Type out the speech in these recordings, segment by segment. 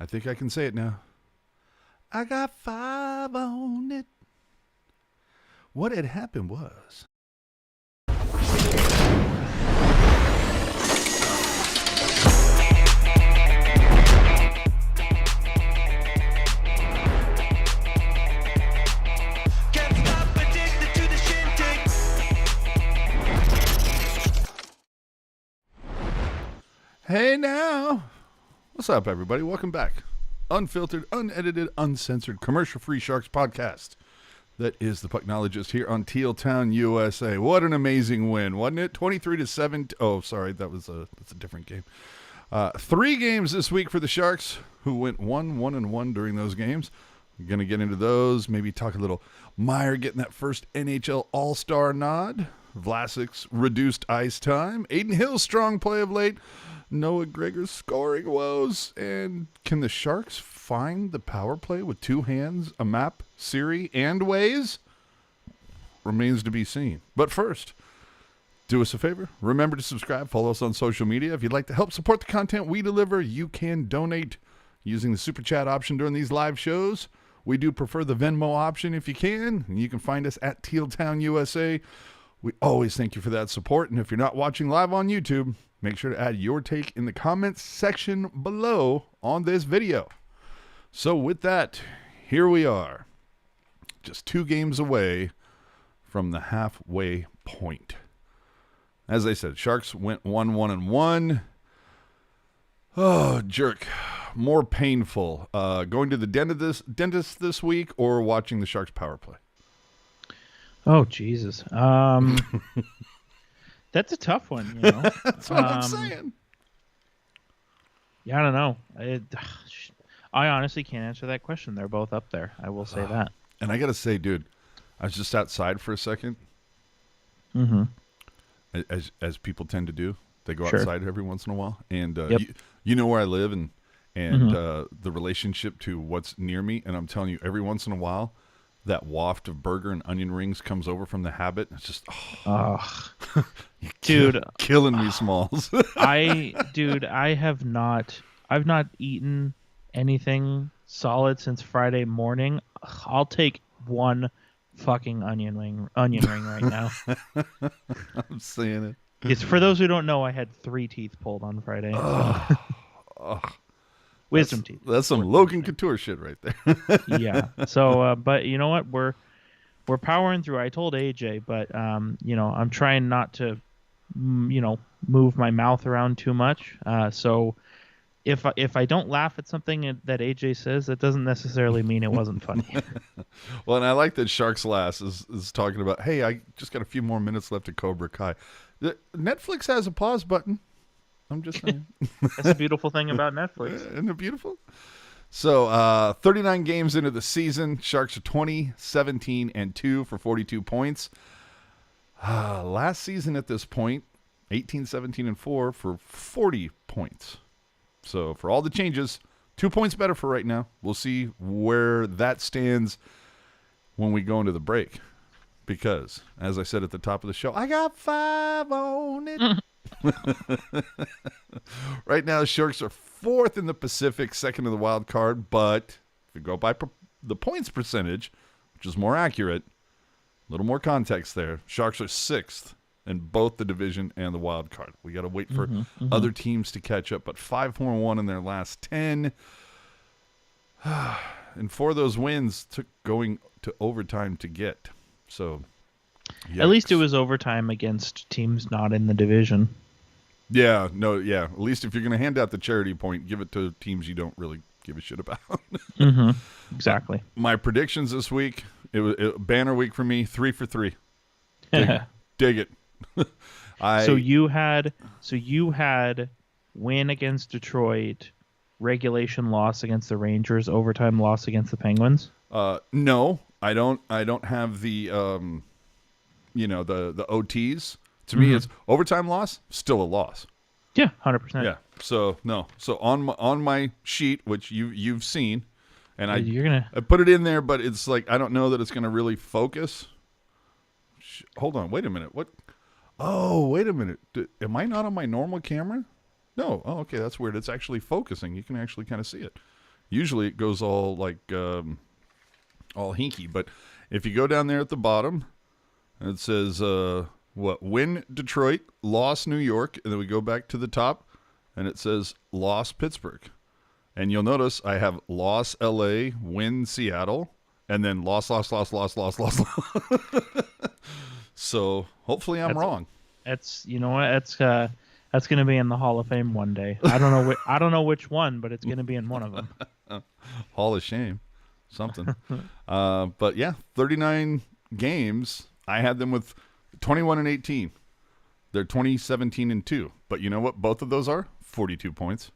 I think I can say it now. I got 5 on it. What had happened was... Hey now. What's up, everybody? Welcome back. Unfiltered, unedited, uncensored, commercial-free Sharks podcast. That is the Pucknologists here on Teal Town, USA. What an amazing win, wasn't it? 23-7. Oh, sorry, that's a different game. 3 games this week for the Sharks, who went 1-1-1 during those games. We're going to get into those, maybe talk a little Meier getting that first NHL All-Star nod, Vlasic's reduced ice time, Aiden Hill's strong play of late, Noah Gregor's scoring woes, and can the Sharks find the power play with 2 hands, a map, Siri, and ways? Remains to be seen. But first, do us a favor. Remember to subscribe, follow us on social media. If you'd like to help support the content we deliver, you can donate using the Super Chat option during these live shows. We do prefer the Venmo option if you can. And you can find us at Teal Town, USA. We always thank you for that support. And if you're not watching live on YouTube, make sure to add your take in the comments section below on this video. So with that, here we are. Just 2 games away from the halfway point. As I said, Sharks went 1-1-1. Oh, jerk. More painful. Going to the dentist this week or watching the Sharks power play? Oh, Jesus. That's a tough one, you know. That's what I'm saying. Yeah, I don't know. I honestly can't answer that question. They're both up there. I will say that. And I got to say, dude, I was just outside for a second. Mm-hmm. As people tend to do. They go Sure. outside every once in a while. And Yep. you know where I live and the relationship to what's near me. And I'm telling you, every once in a while, that waft of burger and onion rings comes over from the habit. It's just, dude, killing me, Smalls. I've not eaten anything solid since Friday morning. I'll take 1 fucking onion ring right now. I'm saying it. It's for those who don't know, I had 3 teeth pulled on Friday. Wisdom teeth. That's some Logan Couture shit right there. Yeah. So, but you know what? We're powering through. I told AJ, but you know, I'm trying not to, move my mouth around too much. So, if I don't laugh at something that AJ says, that doesn't necessarily mean it wasn't funny. Well, and I like that Sharks Lass is talking about, hey, I just got a few more minutes left at Cobra Kai. Netflix has a pause button. I'm just saying. That's the beautiful thing about Netflix. Isn't it beautiful? So 39 games into the season, Sharks are 20-17-2 for 42 points. Last season at this point, 18-17-4 for 40 points. So for all the changes, 2 points better for right now. We'll see where that stands when we go into the break. Because, as I said at the top of the show, I got 5 on it. Right now, the Sharks are 4th in the Pacific, 2nd in the wild card. But if you go by the points percentage, which is more accurate, a little more context there, Sharks are 6th in both the division and the wild card. We got to wait for other teams to catch up. But 5-4-1 in their last 10. And 4 of those wins took going to overtime to get. So, yikes. At least it was overtime against teams not in the division. Yeah, at least if you're going to hand out the charity point, give it to teams you don't really give a shit about. Exactly. My predictions this week, it was banner week for me, 3 for 3. Dig it. So you had win against Detroit, regulation loss against the Rangers, overtime loss against the Penguins? No, I don't have the the OTs. To me, it's overtime loss, still a loss. Yeah, 100%. Yeah. So no. So on my sheet, which you've seen, and I put it in there, but it's like I don't know that it's gonna really focus. Hold on, wait a minute. What? Oh, wait a minute. Am I not on my normal camera? No. Oh, okay, that's weird. It's actually focusing. You can actually kind of see it. Usually it goes all like all hinky, but if you go down there at the bottom, it says win Detroit, loss New York, and then we go back to the top, and it says loss Pittsburgh. And you'll notice I have loss LA, win Seattle, and then loss. So hopefully I'm wrong. That's you know what that's going to be in the Hall of Fame one day. I don't know which one, but it's going to be in one of them. Hall of Shame, something. But yeah, 39 games. I had them with 21-18. They're 20-17-2. But you know what? Both of those are 42 points.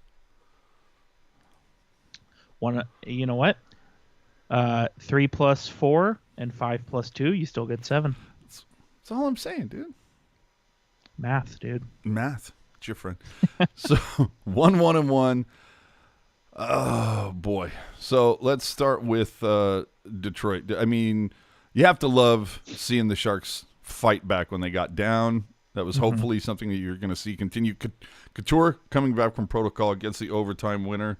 You know what? 3 plus 4 and 5 plus 2, you still get 7. That's all I'm saying, dude. Math, dude. Math. It's your friend. So 1-1-1. Oh boy. So let's start with Detroit. I mean, you have to love seeing the Sharks fight back when they got down. That was hopefully something that you're going to see continue. Couture coming back from protocol against the overtime winner.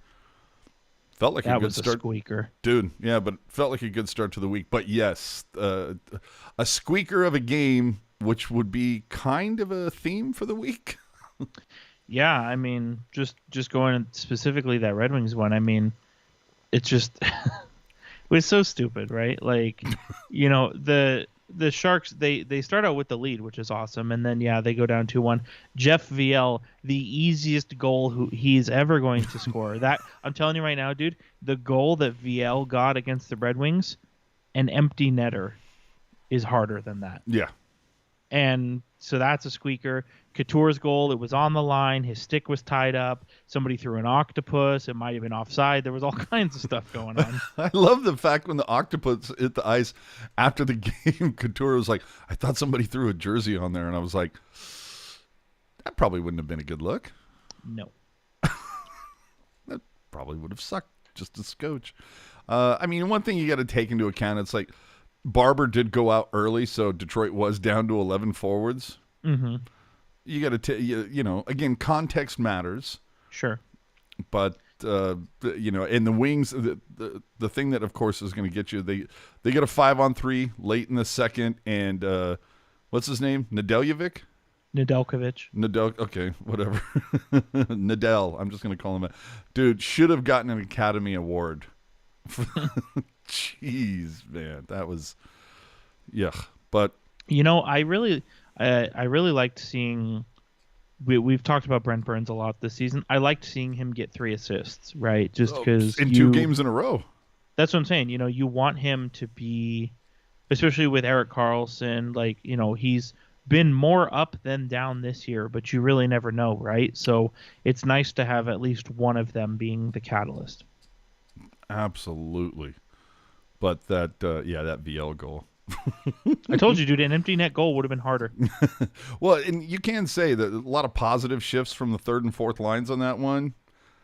Felt like a good start. That was a squeaker. Dude, yeah, but felt like a good start to the week. But yes, a squeaker of a game, which would be kind of a theme for the week. Yeah, I mean, just going specifically that Red Wings one, I mean, it's just it was so stupid, right? Like, you know, the Sharks, they start out with the lead, which is awesome, and then they go down 2-1. Jeff Viel, the easiest goal he's ever going to score. That I'm telling you right now, dude, the goal that Viel got against the Red Wings, an empty netter, is harder than that. Yeah. And so that's a squeaker. Couture's goal, it was on the line. His stick was tied up. Somebody threw an octopus. It might have been offside. There was all kinds of stuff going on. I love the fact when the octopus hit the ice after the game, Couture was like, I thought somebody threw a jersey on there. And I was like, that probably wouldn't have been a good look. No. That probably would have sucked just a scotch. I mean, one thing you got to take into account, it's like Barber did go out early, so Detroit was down to 11 forwards. Mm-hmm. You got to, you know, again, context matters. Sure. But, you know, in the Wings, the thing that, of course, is going to get you, they get a 5-on-3 late in the second, and what's his name? Nedeljkovic? Okay, whatever. Nadel. I'm just going to call him that. Dude, should have gotten an Academy Award. Jeez, man. That was, yuck. But, you know, I really liked seeing. We've talked about Brent Burns a lot this season. I liked seeing him get 3 assists, right? Just because in 2 games in a row. That's what I'm saying. You know, you want him to be, especially with Erik Karlsson. Like, you know, he's been more up than down this year, but you really never know, right? So it's nice to have at least one of them being the catalyst. Absolutely. But that VL goal. I told you, dude, an empty net goal would have been harder. Well, and you can say that a lot of positive shifts from the third and fourth lines on that one.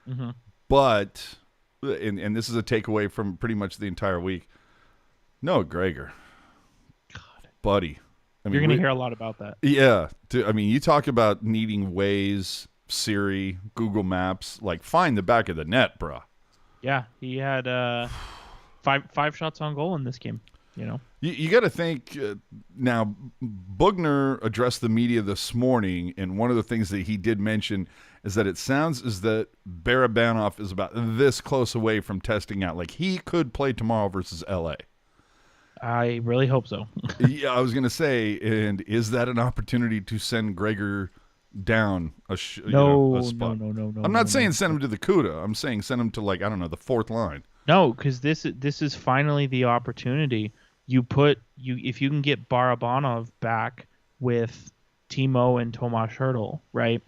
Mm-hmm. But, and this is a takeaway from pretty much the entire week, no Gregor. God. Buddy. I mean, you're going to hear a lot about that. Yeah. I mean, you talk about needing Waze, Siri, Google Maps. Like, find the back of the net, bro. Yeah, he had five shots on goal in this game. You know, you got to think now. Bugner addressed the media this morning, and one of the things that he did mention is that it sounds as that Barabanov is about this close away from testing out. Like, he could play tomorrow versus LA. I really hope so. Yeah, I was going to say, and is that an opportunity to send Gregor down a spot? No. I'm not saying send him to the CUDA. I'm saying send him to, like, I don't know, the fourth line. No, because this is finally the opportunity. If you can get Barabanov back with Timo and Tomas Hertl, right?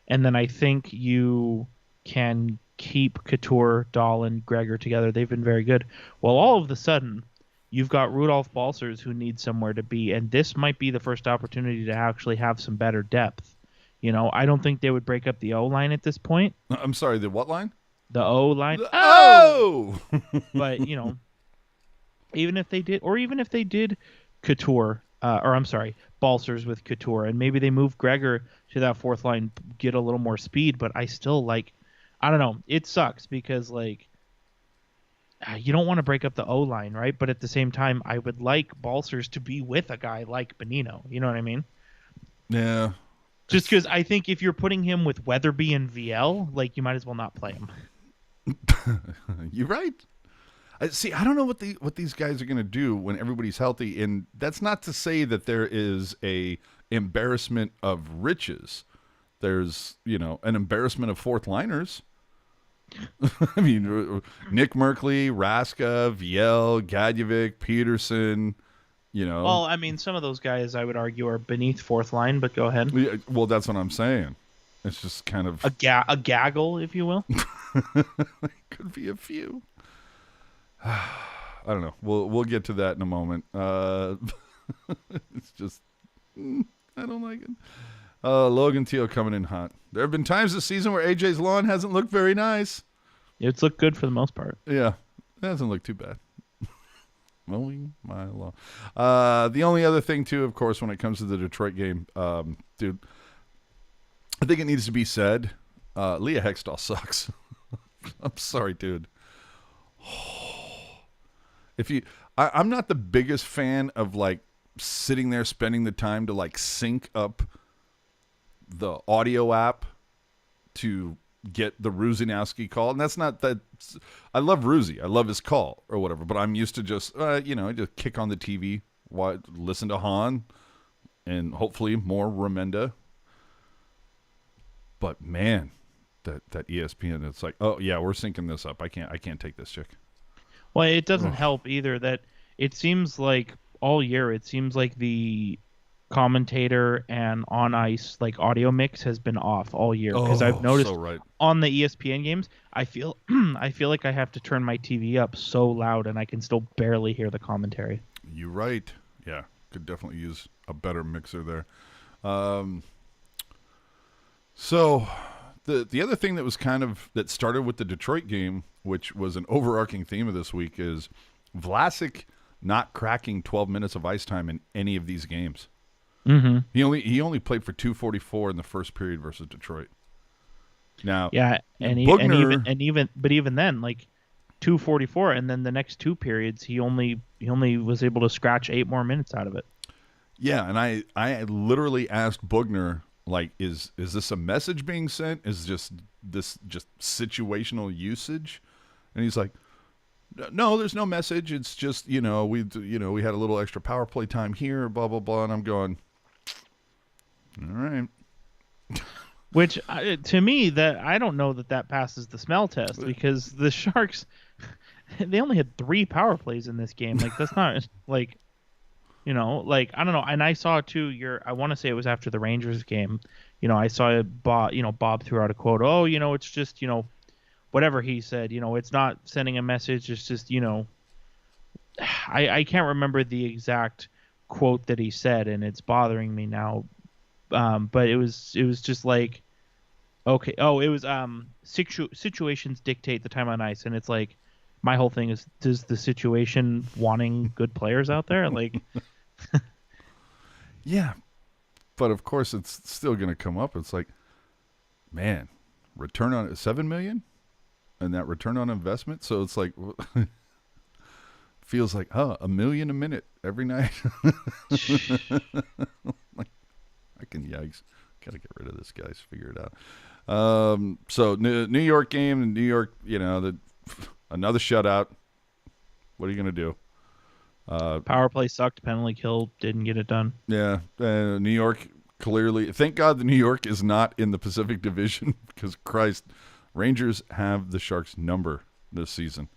And then I think you can keep Couture, Dahlen, Gregor together. They've been very good. Well, all of a sudden, you've got Rudolph Balcers who needs somewhere to be, and this might be the first opportunity to actually have some better depth. You know, I don't think they would break up the O-line at this point. I'm sorry, the what line? The O-line. Oh! But, you know, even if they did Couture, Balcers with Couture, and maybe they move Gregor to that fourth line, get a little more speed, but I still I don't know. It sucks because, like, you don't want to break up the O line, right? But at the same time, I would like Balsers to be with a guy like Bonino. You know what I mean? Yeah. Just because I think if you're putting him with Weatherby and VL, like you might as well not play him. You're right. See, I don't know what these guys are going to do when everybody's healthy, and that's not to say that there is a embarrassment of riches. There's, an embarrassment of fourth liners. I mean, Nick Merkley, Raska, Viel, Gadjevic, Peterson, Well, I mean, some of those guys I would argue are beneath fourth line, but go ahead. Yeah, well, that's what I'm saying. It's just kind of a gaggle, if you will. Could be a few. I don't know. We'll get to that in a moment. It's just I don't like it. Logan Teal coming in hot. There have been times this season where AJ's lawn hasn't looked very nice. It's looked good for the most part. Yeah, it hasn't looked too bad. Mowing my lawn. The only other thing, too, of course, when it comes to the Detroit game, dude, I think it needs to be said, Leah Hextall sucks. I'm sorry, dude. I'm not the biggest fan of, like, sitting there spending the time to, like, sync up the audio app to get the Ruzinowski call. And that's not that. I love Ruzi. I love his call or whatever. But I'm used to just, just kick on the TV, listen to Han, and hopefully more Remenda. But man, that ESPN, it's like, oh yeah, we're syncing this up. I can't take this chick. Well, it doesn't help either that it seems like all year, it seems like the commentator and on ice like audio mix has been off all year because I've noticed on the ESPN games I feel like I have to turn my TV up so loud and I can still barely hear the commentary. You're right. Yeah, could definitely use a better mixer there. So the other thing that was that started with the Detroit game, which was an overarching theme of this week, is Vlasic not cracking 12 minutes of ice time in any of these games. Mm-hmm. He only played for 2:44 in the first period versus Detroit. Now, yeah, even then, like 2:44, and then the next two periods, he only was able to scratch 8 more minutes out of it. Yeah, and I literally asked Bugner, like, is this a message being sent? Is this just situational usage? And he's like, no, there's no message. It's just we had a little extra power play time here, blah blah blah. And I'm going, all right. Which to me, that I don't know that passes the smell test because the Sharks, they only had 3 power plays in this game. Like that's not like, I don't know. And I saw too. I want to say it was after the Rangers game. I saw Bob threw out a quote. Oh, it's just whatever he said. It's not sending a message. It's just I can't remember the exact quote that he said, and it's bothering me now. But it was just like, okay. Oh, it was situations dictate the time on ice, and it's like my whole thing is, does the situation wanting good players out there? Like, yeah, but of course it's still going to come up. It's like, man, return on $7 million, and that return on investment. So it's like, feels like $1 million a minute every night. Yikes. Gotta get rid of this, guys. Figure it out. So New York game, and New York, another shutout. What are you gonna do? Power play sucked. Penalty kill didn't get it done. Yeah, New York clearly. Thank God the New York is not in the Pacific Division because Christ, Rangers have the Sharks' number this season.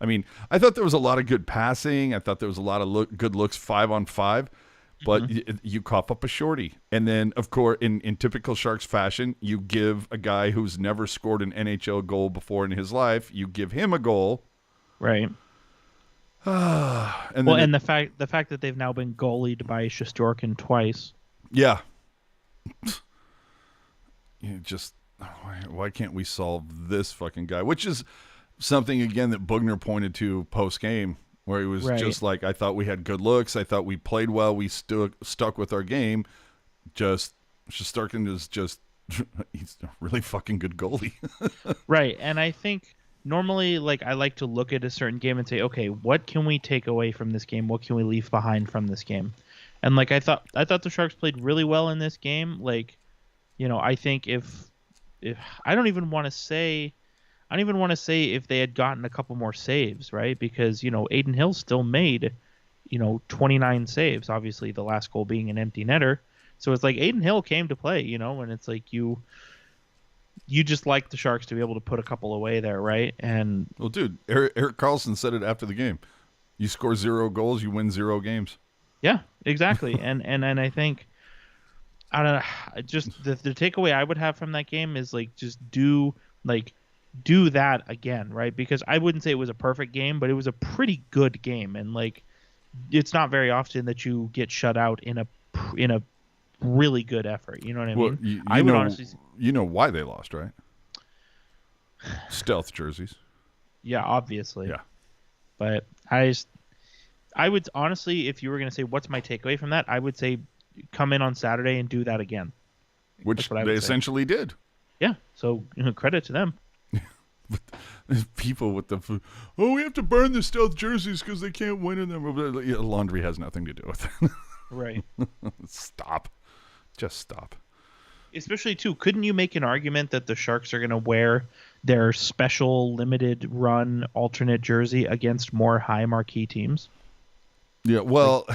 I mean, I thought there was a lot of good passing. I thought there was a lot of good looks 5-on-5. But you cough up a shorty. And then, of course, in typical Sharks fashion, you give a guy who's never scored an NHL goal before in his life, you give him a goal. Right. And the fact that they've now been goalied by Shesterkin twice. Yeah. Why can't we solve this fucking guy? Which is something, again, that Bugner pointed to post-game. Where he was just like, I thought we had good looks. I thought we played well. We stuck with our game. Shesterkin is just, he's a really fucking good goalie. Right. And I think normally, like, I like to look at a certain game and say, okay, what can we take away from this game? What can we leave behind from this game? And like I thought the Sharks played really well in this game. Like, I think if I don't even want to say if they had gotten a couple more saves, right? Because Adin Hill still made 29 saves. Obviously, the last goal being an empty netter. So it's like Adin Hill came to play, and it's like you just like the Sharks to be able to put a couple away there, right? And well, dude, Eric Carlson said it after the game. You score 0 goals, you win 0 games. yeah, exactly. and I think I don't know. Just the takeaway I would have from that game is like just do that again, right? Because I wouldn't say it was a perfect game, but it was a pretty good game, and like it's not very often that you get shut out in a really good effort. You know what I mean? I would honestly. You know why they lost, right? Stealth jerseys. Yeah, obviously. Yeah. But I would honestly, if you were going to say what's my takeaway from that, I would say come in on Saturday and do that again. Which they essentially did. Yeah. So credit to them. People with we have to burn the stealth jerseys because they can't win in them. Laundry has nothing to do with it. Right. Stop. Just stop. Especially, too, couldn't you make an argument that the Sharks are going to wear their special limited run alternate jersey against more high marquee teams? Yeah, well,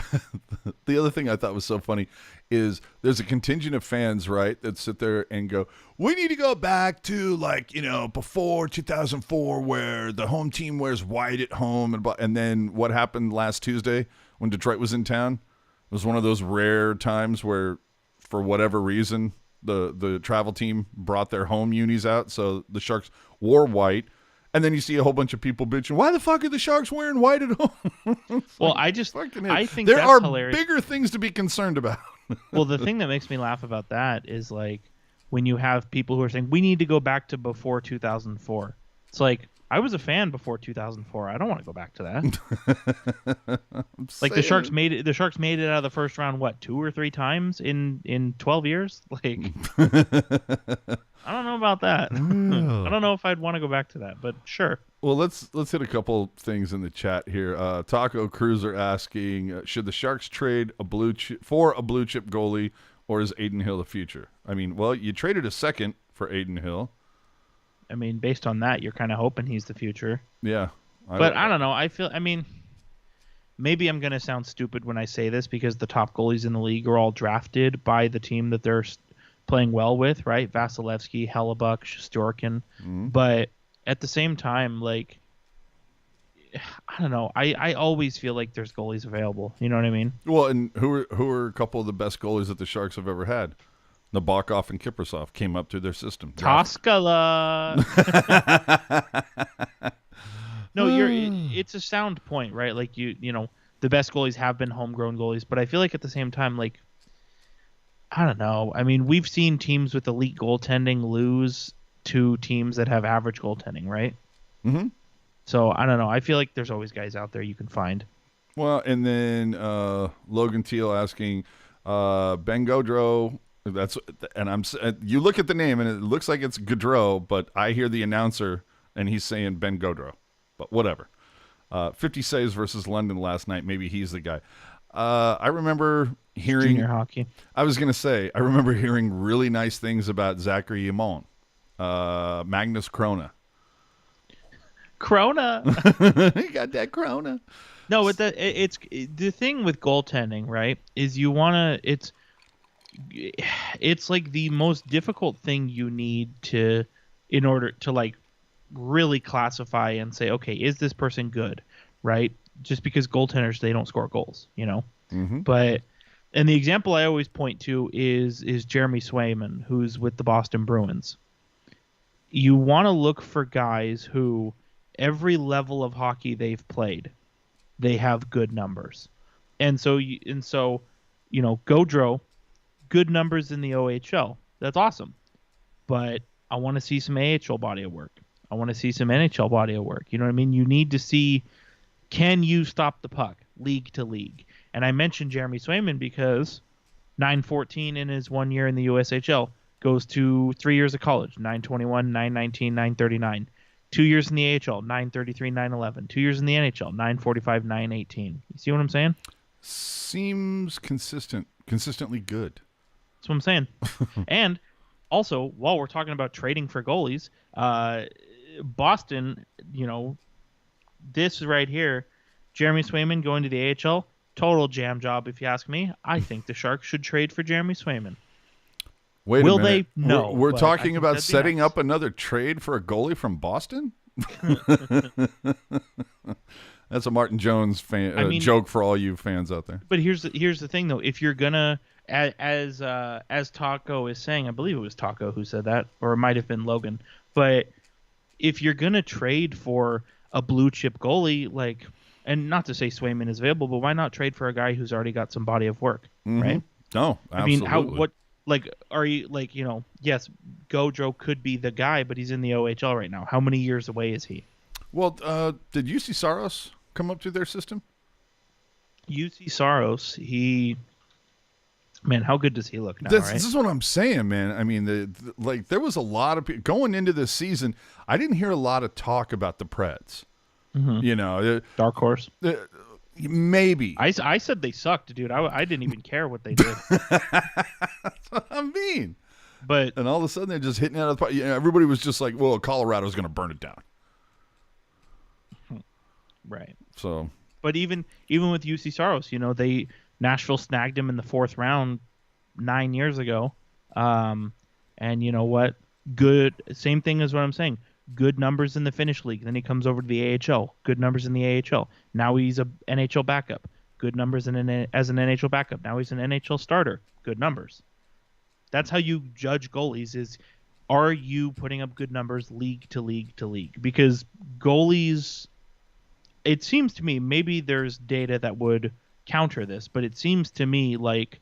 the other thing I thought was so funny is there's a contingent of fans, right, that sit there and go, we need to go back to, before 2004 where the home team wears white at home. And then what happened last Tuesday when Detroit was in town? It was one of those rare times where, for whatever reason, the travel team brought their home unis out, so the Sharks wore white. And then you see a whole bunch of people bitching, why the fuck are the Sharks wearing white at home? Well, I think there that's are hilarious. Bigger things to be concerned about. Well, the thing that makes me laugh about that is like when you have people who are saying we need to go back to before 2004. It's like, I was a fan before 2004. I don't want to go back to that. Like the Sharks made it. The Sharks made it out of the first round. What, 2 or 3 times in 12 years? Like, I don't know about that. I don't know if I'd want to go back to that, but sure. Well, let's hit a couple things in the chat here. Taco Cruiser asking, should the Sharks trade for a blue chip goalie, or is Adin Hill the future? I mean, well, you traded a second for Adin Hill. I mean, based on that, you're kind of hoping he's the future. Yeah. But I don't know. I mean, maybe I'm going to sound stupid when I say this because the top goalies in the league are all drafted by the team that they're playing well with, right? Vasilevsky, Hellebuck, Shesterkin. Mm-hmm. But at the same time, like, I don't know. I always feel like there's goalies available. You know what I mean? Well, and who are a couple of the best goalies that the Sharks have ever had? Nabokov and Kiprusoff came up through their system. Toskala. No, it's a sound point, right? Like you know, the best goalies have been homegrown goalies, but I feel like at the same time, like, I don't know. I mean, we've seen teams with elite goaltending lose to teams that have average goaltending, right? Mm-hmm. So I don't know. I feel like there's always guys out there you can find. Well, and then Logan Teal asking Ben Gaudreau. You look at the name and it looks like it's Gaudreau, but I hear the announcer and he's saying Ben Gaudreau. But whatever. 50 saves versus London last night. Maybe he's the guy. I remember hearing junior hockey. I was gonna say I remember hearing really nice things about Zachary Yamon, Magnus Krona. He got that Krona. No, but it's the thing with goaltending, right? Is you wanna it's like the most difficult thing you need in order to like really classify and say, okay, is this person good, right? Just because goaltenders, they don't score goals, you know? Mm-hmm. But, and the example I always point to is Jeremy Swayman, who's with the Boston Bruins. You want to look for guys who every level of hockey they've played, they have good numbers. And so Gaudreau, good numbers in the OHL. That's awesome. But I want to see some AHL body of work. I want to see some NHL body of work. You know what I mean? You need to see, can you stop the puck league to league? And I mentioned Jeremy Swayman because 914 in his 1 year in the USHL goes to 3 years of college, 921, 919, 939. 2 years in the AHL, 933, 911. 2 years in the NHL, 945, 918. You see what I'm saying? Seems consistently good. That's what I'm saying. And also, while we're talking about trading for goalies, Boston, this right here, Jeremy Swayman going to the AHL, total jam job if you ask me. I think the Sharks should trade for Jeremy Swayman. Wait Will a minute. they? No. We're talking about setting up another trade for a goalie from Boston? That's a Martin Jones joke for all you fans out there. But here's the thing, though. If you're gonna, as Taco is saying, I believe it was Taco who said that, or it might have been Logan. But if you're gonna trade for a blue chip goalie, and not to say Swayman is available, but why not trade for a guy who's already got some body of work, right? No, absolutely. I mean, are you yes, Gojo could be the guy, but he's in the OHL right now. How many years away is he? Well, did UC Saros come up to their system? UC Saros, man, how good does he look now? This is what I'm saying, man. I mean, there was a lot of people going into this season. I didn't hear a lot of talk about the Preds. Mm-hmm. Dark horse. Maybe. I said they sucked, dude. I didn't even care what they did. That's what I mean. But and all of a sudden they're just hitting out of the park. Everybody was just like, well, Colorado's going to burn it down. Right. So. But even with UC Saros, Nashville snagged him in the 4th round 9 years ago. And you know what? Good. Same thing as what I'm saying. Good numbers in the Finnish league. Then he comes over to the AHL. Good numbers in the AHL. Now he's a NHL backup. Good numbers as an NHL backup. Now he's an NHL starter. Good numbers. That's how you judge goalies is, are you putting up good numbers league to league to league? Because goalies, it seems to me, maybe there's data that would counter this, but it seems to me like,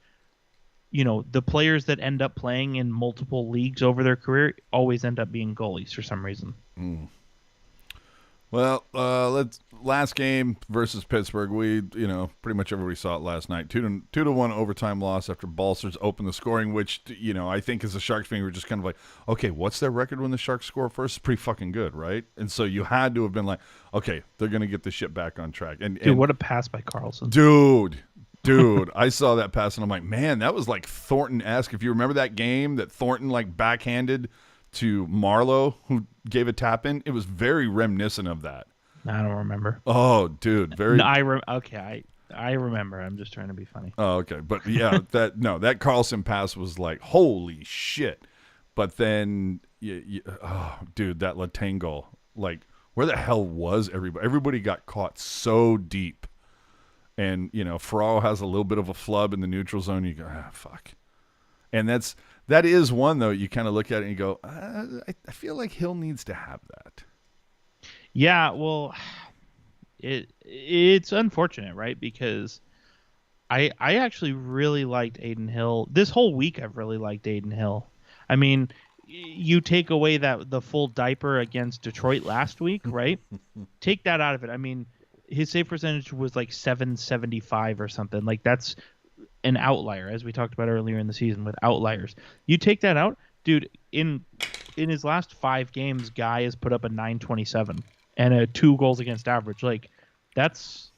the players that end up playing in multiple leagues over their career always end up being goalies for some reason. Well, last game versus Pittsburgh. We, pretty much everybody saw it last night. 2-1 overtime loss after Balsers opened the scoring, which, I think as a Sharks fan, we were just kind of like, okay, what's their record when the Sharks score first? It's pretty fucking good, right? And so you had to have been like, okay, they're going to get this shit back on track. And what a pass by Carlson. Dude, I saw that pass and I'm like, man, that was like Thornton-esque. If you remember that game that Thornton backhanded to Marlowe, who gave a tap in, it was very reminiscent of that. I don't remember. Oh, dude, very. No, I remember. I'm just trying to be funny. Oh, okay, but yeah, that Carlson pass was like, holy shit. But then, dude, that Letang goal, where the hell was everybody? Everybody got caught so deep. And, Ferraro has a little bit of a flub in the neutral zone. You go, fuck. And that is one, though, you kind of look at it and you go, I feel like Hill needs to have that. Yeah, well, it's unfortunate, right? Because I actually really liked Adin Hill. This whole week I've really liked Adin Hill. I mean, you take away the full diaper against Detroit last week, right? Take that out of it. I mean, his save percentage was like 775 or something. That's an outlier, as we talked about earlier in the season with outliers. You take that out, dude, in his last 5 games, Guy has put up a 927 and a 2 goals against average. That's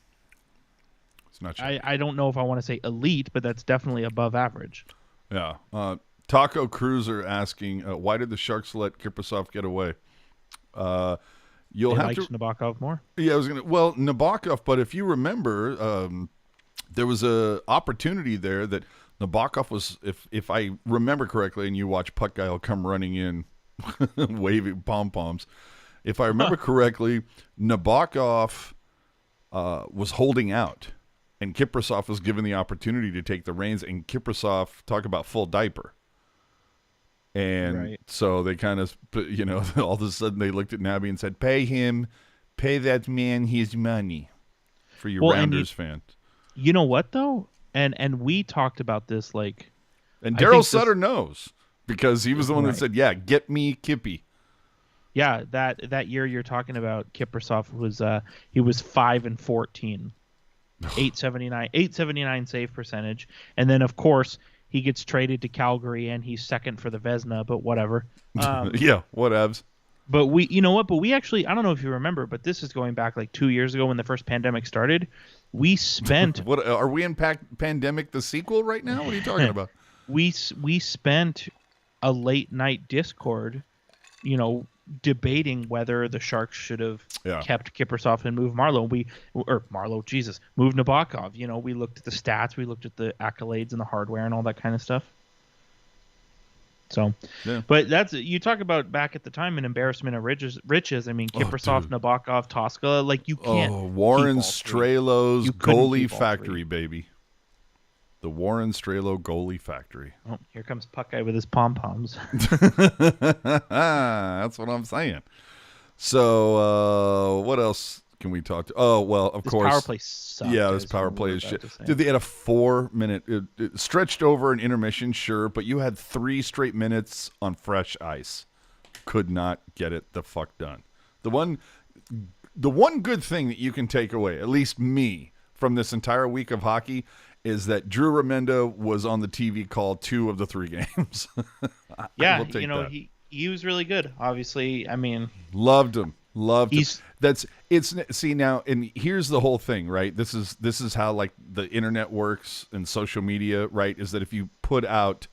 it's not sure. I don't know if I want to say elite, but that's definitely above average. Yeah. Taco Cruiser asking, why did the Sharks let Kiprusoff get away? You'll have to Nabokov more. Yeah, Nabokov. But if you remember, there was a opportunity there that Nabokov was. If I remember correctly, and you watch Puck Guy will come running in, waving pom poms. If I remember correctly, Nabokov was holding out, and Kiprusoff was given the opportunity to take the reins. And Kiprusoff, talk about full diaper. And so they kind of, all of a sudden they looked at Nabby and said, pay that man his money for your Rounders fans. You know what, though? And we talked about this, and Daryl Sutter knows because he was the one that said, yeah, get me Kippy. Yeah, that year you're talking about, Kiprusoff was, he was 5-14, 879 save percentage. And then, of course, he gets traded to Calgary, and he's second for the Vezina, but whatever. Yeah, whatevs. But you know what? But we actually, I don't know if you remember, but this is going back like 2 years ago when the first pandemic started. We spent What are we in Pandemic the sequel right now? What are you talking about? we spent a late night Discord, debating whether the Sharks should have kept Kiprusoff and moved moved Nabokov. We looked at the stats, we looked at the accolades and the hardware and all that kind of stuff. So, but you talk about back at the time an embarrassment of riches. I mean, Kiprusoff, Nabokov, Tosca, like you can't. Oh, Warren Strelow's goalie factory, baby. The Warren Strelo goalie factory. Oh, here comes Puck Guy with his pom poms. That's what I'm saying. So, what else can we talk to? Oh, well, of course. Power play sucked. Yeah, this power play is shit. Dude, they had a 4-minute, it stretched over an intermission, sure, but you had 3 straight minutes on fresh ice. Could not get it the fuck done. The one good thing that you can take away, at least me, from this entire week of hockey, is that Drew Remenda was on the TV call 2 of the 3 games. Yeah, he was really good. Obviously, I mean, loved him. See now, and here's the whole thing, right? This is how like the internet works and social media, right? Is that if you put out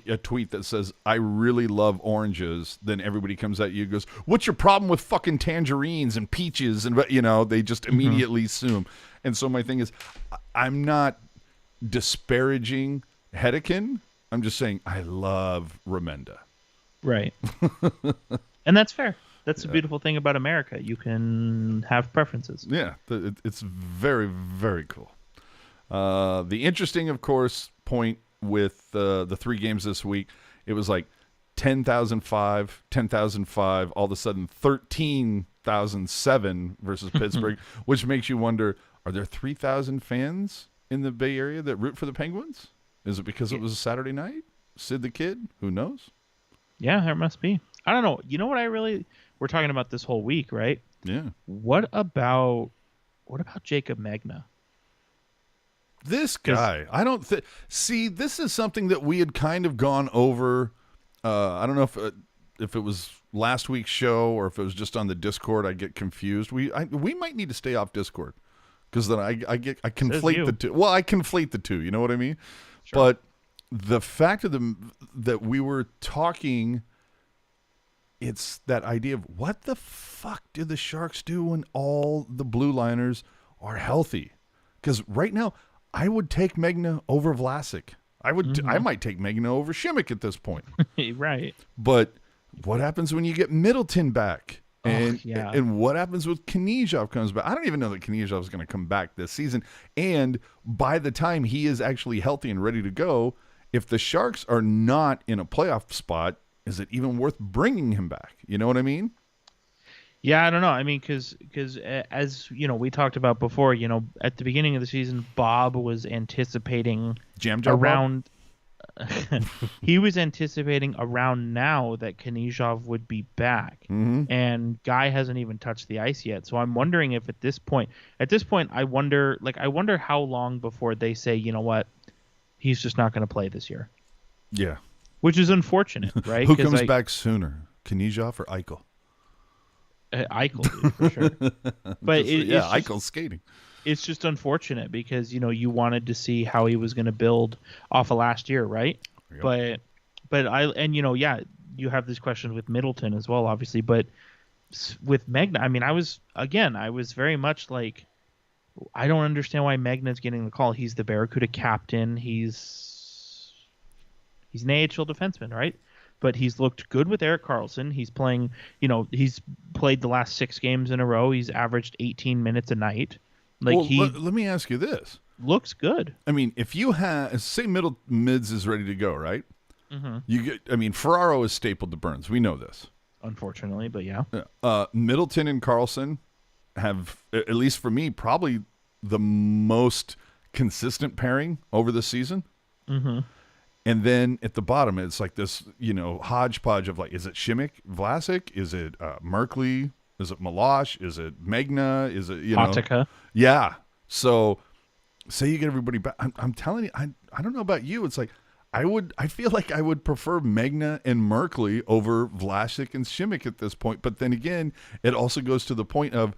a tweet that says I really love oranges, then everybody comes at you and goes, "What's your problem with fucking tangerines and peaches?" And they just immediately assume. And so my thing is, I'm not disparaging Hedekin. I'm just saying I love Remenda. Right. And that's fair. That's the beautiful thing about America. You can have preferences. Yeah, it's very, very cool. The interesting, of course, point with the 3 games this week, it was like 10,005, 10,005, all of a sudden 13,007 versus Pittsburgh, which makes you wonder, are there 3,000 fans in the Bay Area that root for the Penguins? Is it because it was a Saturday night? Sid the Kid? Who knows? Yeah, there must be. I don't know. You know what we're talking about this whole week, right? Yeah. What about Jacob Magna? This guy, I don't think. See, this is something that we had kind of gone over. I don't know if it was last week's show or if it was just on the Discord. I get confused. We might need to stay off Discord because then I conflate the two. Well, I conflate the two. You know what I mean? Sure. But the fact of that we were talking. It's that idea of what the fuck do the Sharks do when all the blue liners are healthy? Because right now, I would take Magna over Vlasic. I might take Magna over Simek at this point. Right. But what happens when you get Middleton back? And what happens with Knyzhov comes back? I don't even know that Knyzhov is going to come back this season. And by the time he is actually healthy and ready to go, if the Sharks are not in a playoff spot, is it even worth bringing him back? You know what I mean? Yeah, I don't know. I mean, because as we talked about before, at the beginning of the season, Bob was anticipating around. He was anticipating around now that Knyzhov would be back, and Guy hasn't even touched the ice yet. So I'm wondering if at this point, I wonder how long before they say, you know what, he's just not going to play this year. Yeah. Which is unfortunate, right? Who comes back sooner, Knyzhov or Eichel? Eichel, dude, for sure. But Eichel's skating. It's just unfortunate because you wanted to see how he was going to build off of last year, right? Yep. But you have this question with Middleton as well, obviously. But with Magna, I mean, I was very much like, I don't understand why Magna's getting the call. He's the Barracuda captain. He's an AHL defenseman, right? But he's looked good with Erik Karlsson. He's playing, he's played the last 6 games in a row. He's averaged 18 minutes a night. Let me ask you this. Looks good. I mean, if you have, say mids is ready to go, right? Mm-hmm. Ferraro is stapled to Burns. We know this. Unfortunately, but yeah. Middleton and Karlsson have, at least for me, probably the most consistent pairing over the season. Mm-hmm. And then at the bottom, it's like this, hodgepodge of like, is it Simek, Vlasic? Is it Merkley? Is it Milosh? Is it Magna? Is it, Otica? Yeah. So say you get everybody back. I'm telling you, I don't know about you. It's like, I feel like I would prefer Magna and Merkley over Vlasic and Simek at this point. But then again, it also goes to the point of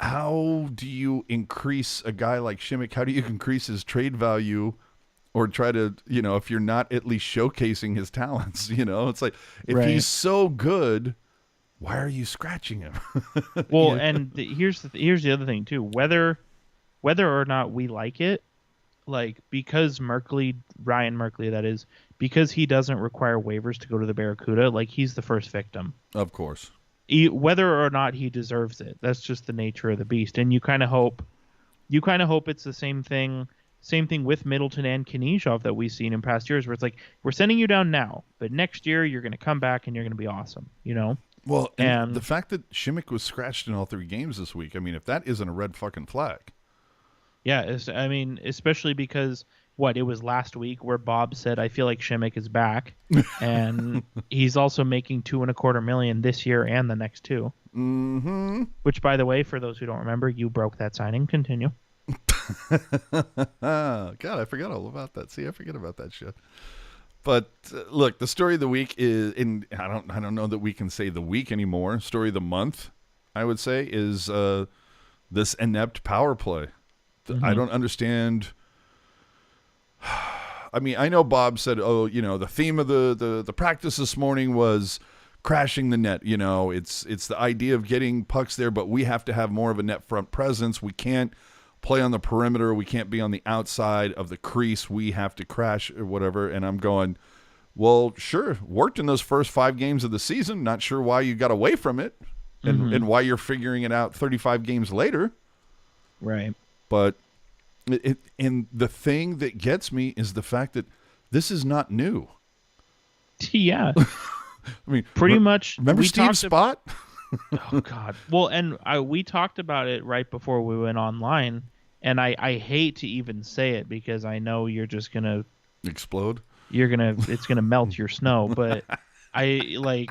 how do you increase a guy like Simek? How do you increase his trade value or try to, if you're not at least showcasing his talents, it's like if he's so good, why are you scratching him? Well, and here's the other thing too, whether or not we like it, like because Ryan Merkley, that is, because he doesn't require waivers to go to the Barracuda, like he's the first victim. Of course. Whether or not he deserves it, that's just the nature of the beast. And you kind of hope it's the same thing with Middleton and Knyzhov that we've seen in past years, where it's like, we're sending you down now, but next year you're going to come back and you're going to be awesome, Well, and the fact that Simek was scratched in all 3 games this week, I mean, if that isn't a red fucking flag. Yeah, especially because it was last week where Bob said, I feel like Simek is back, and he's also making $2.25 million this year and the next 2. Mm-hmm. Which, by the way, for those who don't remember, you broke that signing. Continue. God, I forgot all about that. See, I forget about that shit. But look, the story of the week is, I don't know that we can say the week anymore. Story of the month, I would say, is this inept power play. Mm-hmm. I don't understand. I mean, I know Bob said, the theme of the practice this morning was crashing the net. It's the idea of getting pucks there, but we have to have more of a net front presence. We can't play on the perimeter. We can't be on the outside of the crease. We have to crash or whatever. And I'm going, well, sure, worked in those first 5 games of the season. Not sure why you got away from it and why you're figuring it out 35 games later. Right. But and the thing that gets me is the fact that this is not new. Yeah. I mean, pretty much. Remember Steve's spot? Oh, God. Well, and we talked about it right before we went online, and I hate to even say it because I know you're just going to explode. It's going to melt your snow. But the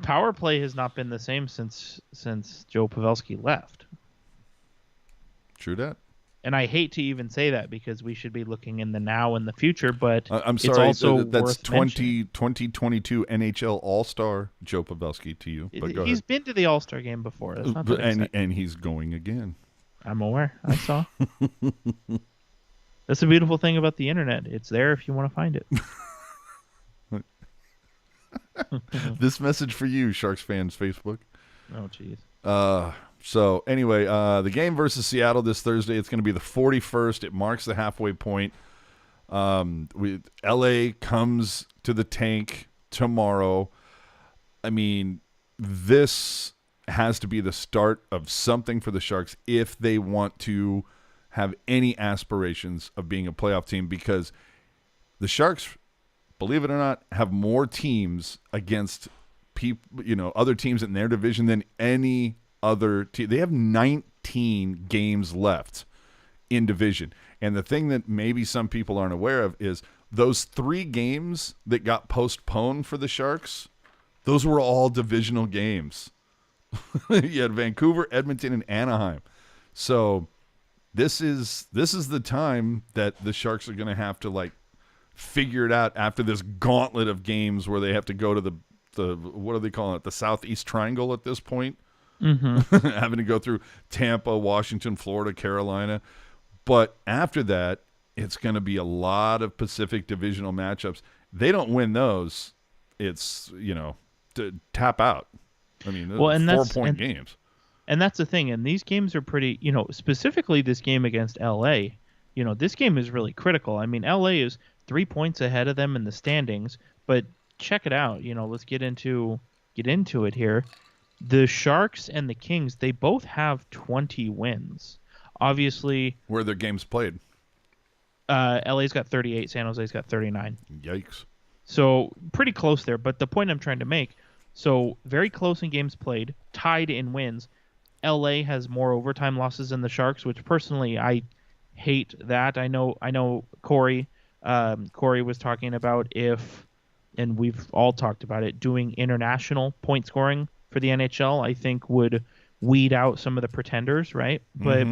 power play has not been the same since Joe Pavelski left. True that. And I hate to even say that because we should be looking in the now and the future, but I'm sorry, it's also that's worth 2022 NHL All-Star Joe Pavelski to you. But go he's ahead. been to the All-Star game before. That's not that and he's going again. I'm aware. I saw. That's the beautiful thing about the internet. It's there if you want to find it. This message for you, Sharks fans, Facebook. Oh, jeez. So anyway, the game versus Seattle this Thursday, it's going to be the 41st. It marks the halfway point. LA comes to the tank tomorrow. I mean, this has to be the start of something for the Sharks if they want to have any aspirations of being a playoff team, because the Sharks, believe it or not, have more teams against other teams in their division than any other team. They have 19 games left in division. And the thing that maybe some people aren't aware of is those 3 games that got postponed for the Sharks, those were all divisional games. You had Vancouver, Edmonton, and Anaheim. So this is the time that the Sharks are going to have to figure it out after this gauntlet of games where they have to go to the what are they calling it? The Southeast Triangle at this point. Mm-hmm. Having to go through Tampa, Washington, Florida, Carolina. But after that, it's going to be a lot of Pacific divisional matchups. They don't win those, it's, to tap out. I mean, 4-point games. And that's the thing. And these games are pretty, specifically this game against LA, this game is really critical. I mean, LA is 3 points ahead of them in the standings, but check it out. Let's get into it here. The Sharks and the Kings, they both have 20 wins. Obviously, where their games played. LA's got 38, San Jose's got 39. Yikes. So pretty close there. But the point I'm trying to make, so very close in games played, tied in wins. LA has more overtime losses than the Sharks, which personally I hate that. I know Corey was talking about and we've all talked about it, doing international point scoring for the NHL, I think would weed out some of the pretenders, right? But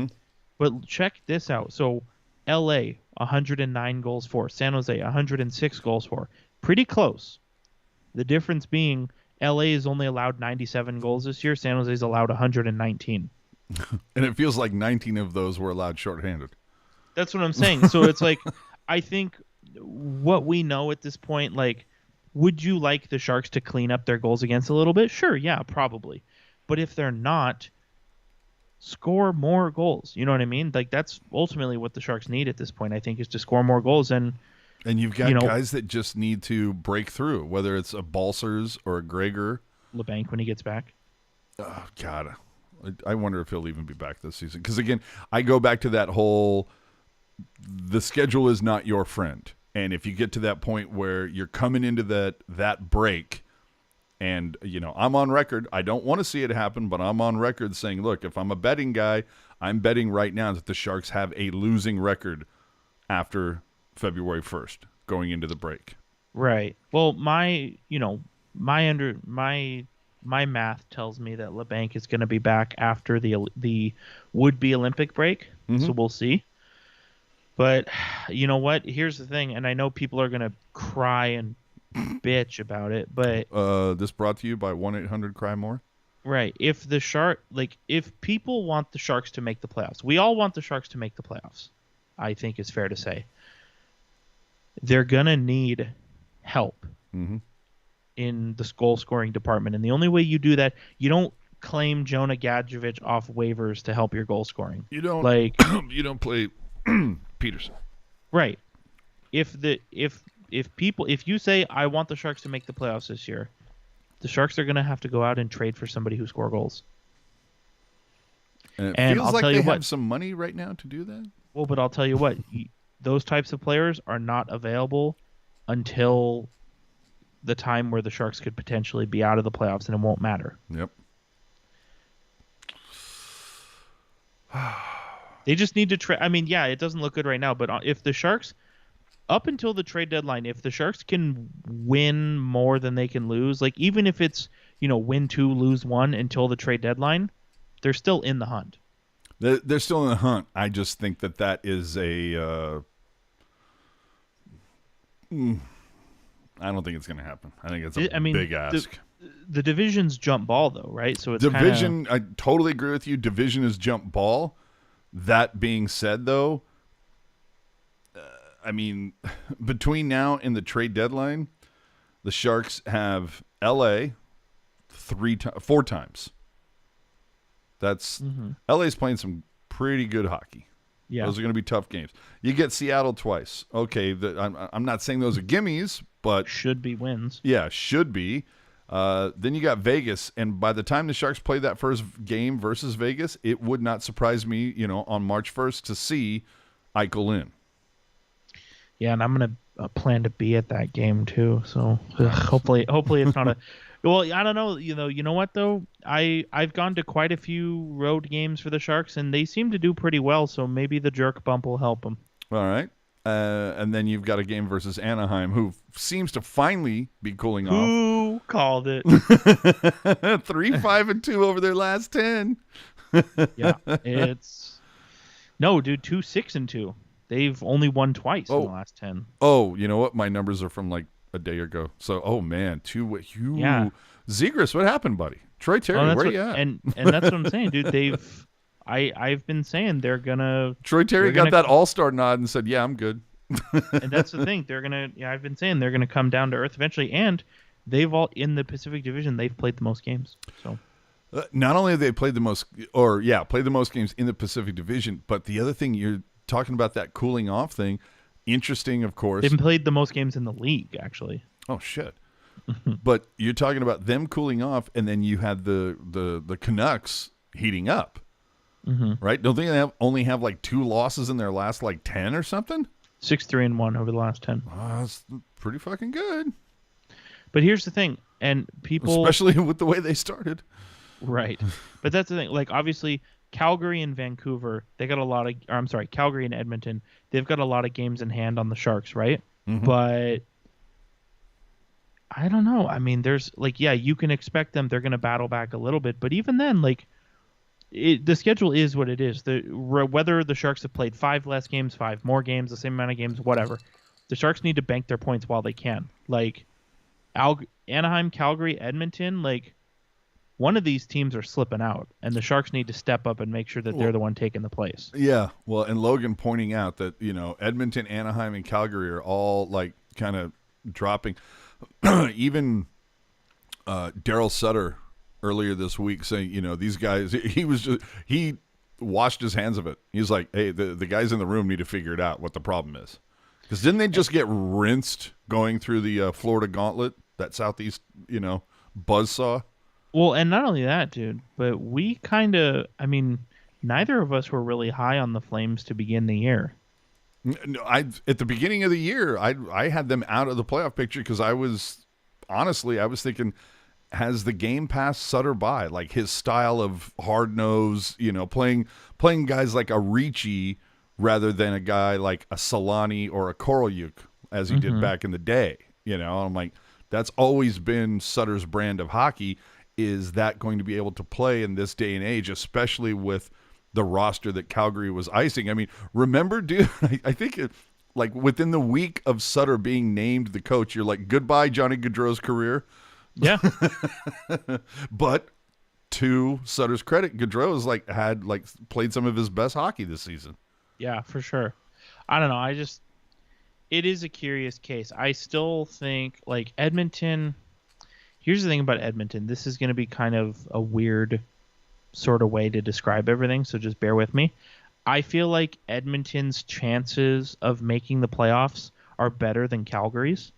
check this out. So LA 109 goals for, San Jose 106 goals for. Pretty close. The difference being LA is only allowed 97 goals this year. San Jose's allowed 119. And it feels like 19 of those were allowed shorthanded. That's what I'm saying. So it's like, I think what we know at this point, like, would you like the Sharks to clean up their goals against a little bit? Sure, yeah, probably. But if they're not, score more goals. You know what I mean? Like, that's ultimately what the Sharks need at this point, I think, is to score more goals. And you've got guys that just need to break through, whether it's a Balsers or a Gregor. LeBanc when he gets back. Oh, God. I wonder if he'll even be back this season. Because, again, I go back to that whole the schedule is not your friend. And if you get to that point where you're coming into that break, and, I'm on record. I don't want to see it happen, but I'm on record saying, look, if I'm a betting guy, I'm betting right now that the Sharks have a losing record after February 1st going into the break. Right. Well, my math tells me that LeBanc is going to be back after the would-be Olympic break, so we'll see. But you know what? Here's the thing, and I know people are going to cry and bitch about it, but this brought to you by 1-800-CRY-MORE. Right. If people want the Sharks to make the playoffs, we all want the Sharks to make the playoffs, I think is fair to say. They're going to need help in the goal scoring department. And the only way you do that, you don't claim Jonah Gadjevich off waivers to help your goal scoring. You don't you don't play Peterson. Right. If you say I want the Sharks to make the playoffs this year, the Sharks are going to have to go out and trade for somebody who score goals. And it feels like they have some money right now to do that. Well, but I'll tell you what, those types of players are not available until the time where the Sharks could potentially be out of the playoffs, and it won't matter. Yep. They just need to trade. I mean, yeah, it doesn't look good right now, but if the Sharks, up until the trade deadline, if the Sharks can win more than they can lose, like even if it's, win 2, lose 1 until the trade deadline, they're still in the hunt. They're still in the hunt. I just think that is a I don't think it's going to happen. I think it's a big ask. The division's jump ball, though, right? So it's division. I totally agree with you. Division is jump ball. That being said, though, between now and the trade deadline, the Sharks have LA 4 times. That's LA's playing some pretty good hockey. Yeah, those are going to be tough games. You get Seattle twice. Okay, I'm not saying those are gimmies, but should be wins. Yeah, should be. Then you got Vegas, and by the time the Sharks play that first game versus Vegas, it would not surprise me, on March 1st to see Eichel in. Yeah, and I'm gonna plan to be at that game too. So hopefully it's not a. Well, I don't know. You know what though? I've gone to quite a few road games for the Sharks, and they seem to do pretty well. So maybe the jerk bump will help them. All right. And then you've got a game versus Anaheim, who seems to finally be cooling off. Who called it? 3-5-2 over their last 10. Yeah, no, dude. 2-6-2. They've only won twice in the last 10. Oh, you know what? My numbers are from like a day ago. So, oh man, Yeah. Zegras, what happened, buddy? Troy Terry, where you at? And that's what I'm saying, dude. I've been saying they're gonna. Troy Terry got that all-star nod and said, "Yeah, I'm good." And that's the thing. They're gonna. Yeah, I've been saying they're gonna come down to earth eventually. And they've all in the Pacific Division. They've played the most games. So. Not only have they played the most games in the Pacific Division, but the other thing you're talking about, that cooling off thing, interesting, of course. They've played the most games in the league, actually. Oh shit. But you're talking about them cooling off, and then you had the Canucks heating up. Right? Don't they only have like 2 losses in their last like 10 or something? 6-3-1 over the last 10. That's pretty fucking good. But here's the thing, and people, especially with the way they started. Right. But that's the thing. Like, obviously, Calgary and Vancouver, they got a lot of. Calgary and Edmonton, they've got a lot of games in hand on the Sharks, right? But I don't know. I mean, there's you can expect them. They're going to battle back a little bit, but even then, the schedule is what it is. Whether the Sharks have played 5 less games, 5 more games, the same amount of games, whatever, the Sharks need to bank their points while they can. Like Anaheim, Calgary, Edmonton, like one of these teams are slipping out, and the Sharks need to step up and make sure that they're the one taking the place. Yeah, well, and Logan pointing out that Edmonton, Anaheim, and Calgary are all like kind of dropping. Even Daryl Sutter earlier this week saying, these guys, he washed his hands of it. He's like, hey, the guys in the room need to figure it out what the problem is. Because didn't they just get rinsed going through the Florida Gauntlet, that Southeast, buzzsaw? Well, and not only that, dude, but we neither of us were really high on the Flames to begin the year. No, at the beginning of the year, I had them out of the playoff picture because I was thinking, has the game passed Sutter by? Like his style of hard nose, playing guys like a Ricci rather than a guy like a Solani or a Korolyuk as he did back in the day. I'm like, that's always been Sutter's brand of hockey. Is that going to be able to play in this day and age, especially with the roster that Calgary was icing? I mean, remember, dude, I think like within the week of Sutter being named the coach, you're like, goodbye, Johnny Gaudreau's career. Yeah. But to Sutter's credit, Gaudreau had played some of his best hockey this season. Yeah, for sure. I don't know. It is a curious case. I still think like Edmonton. Here's the thing about Edmonton. This is going to be kind of a weird sort of way to describe everything, so just bear with me. I feel like Edmonton's chances of making the playoffs are better than Calgary's.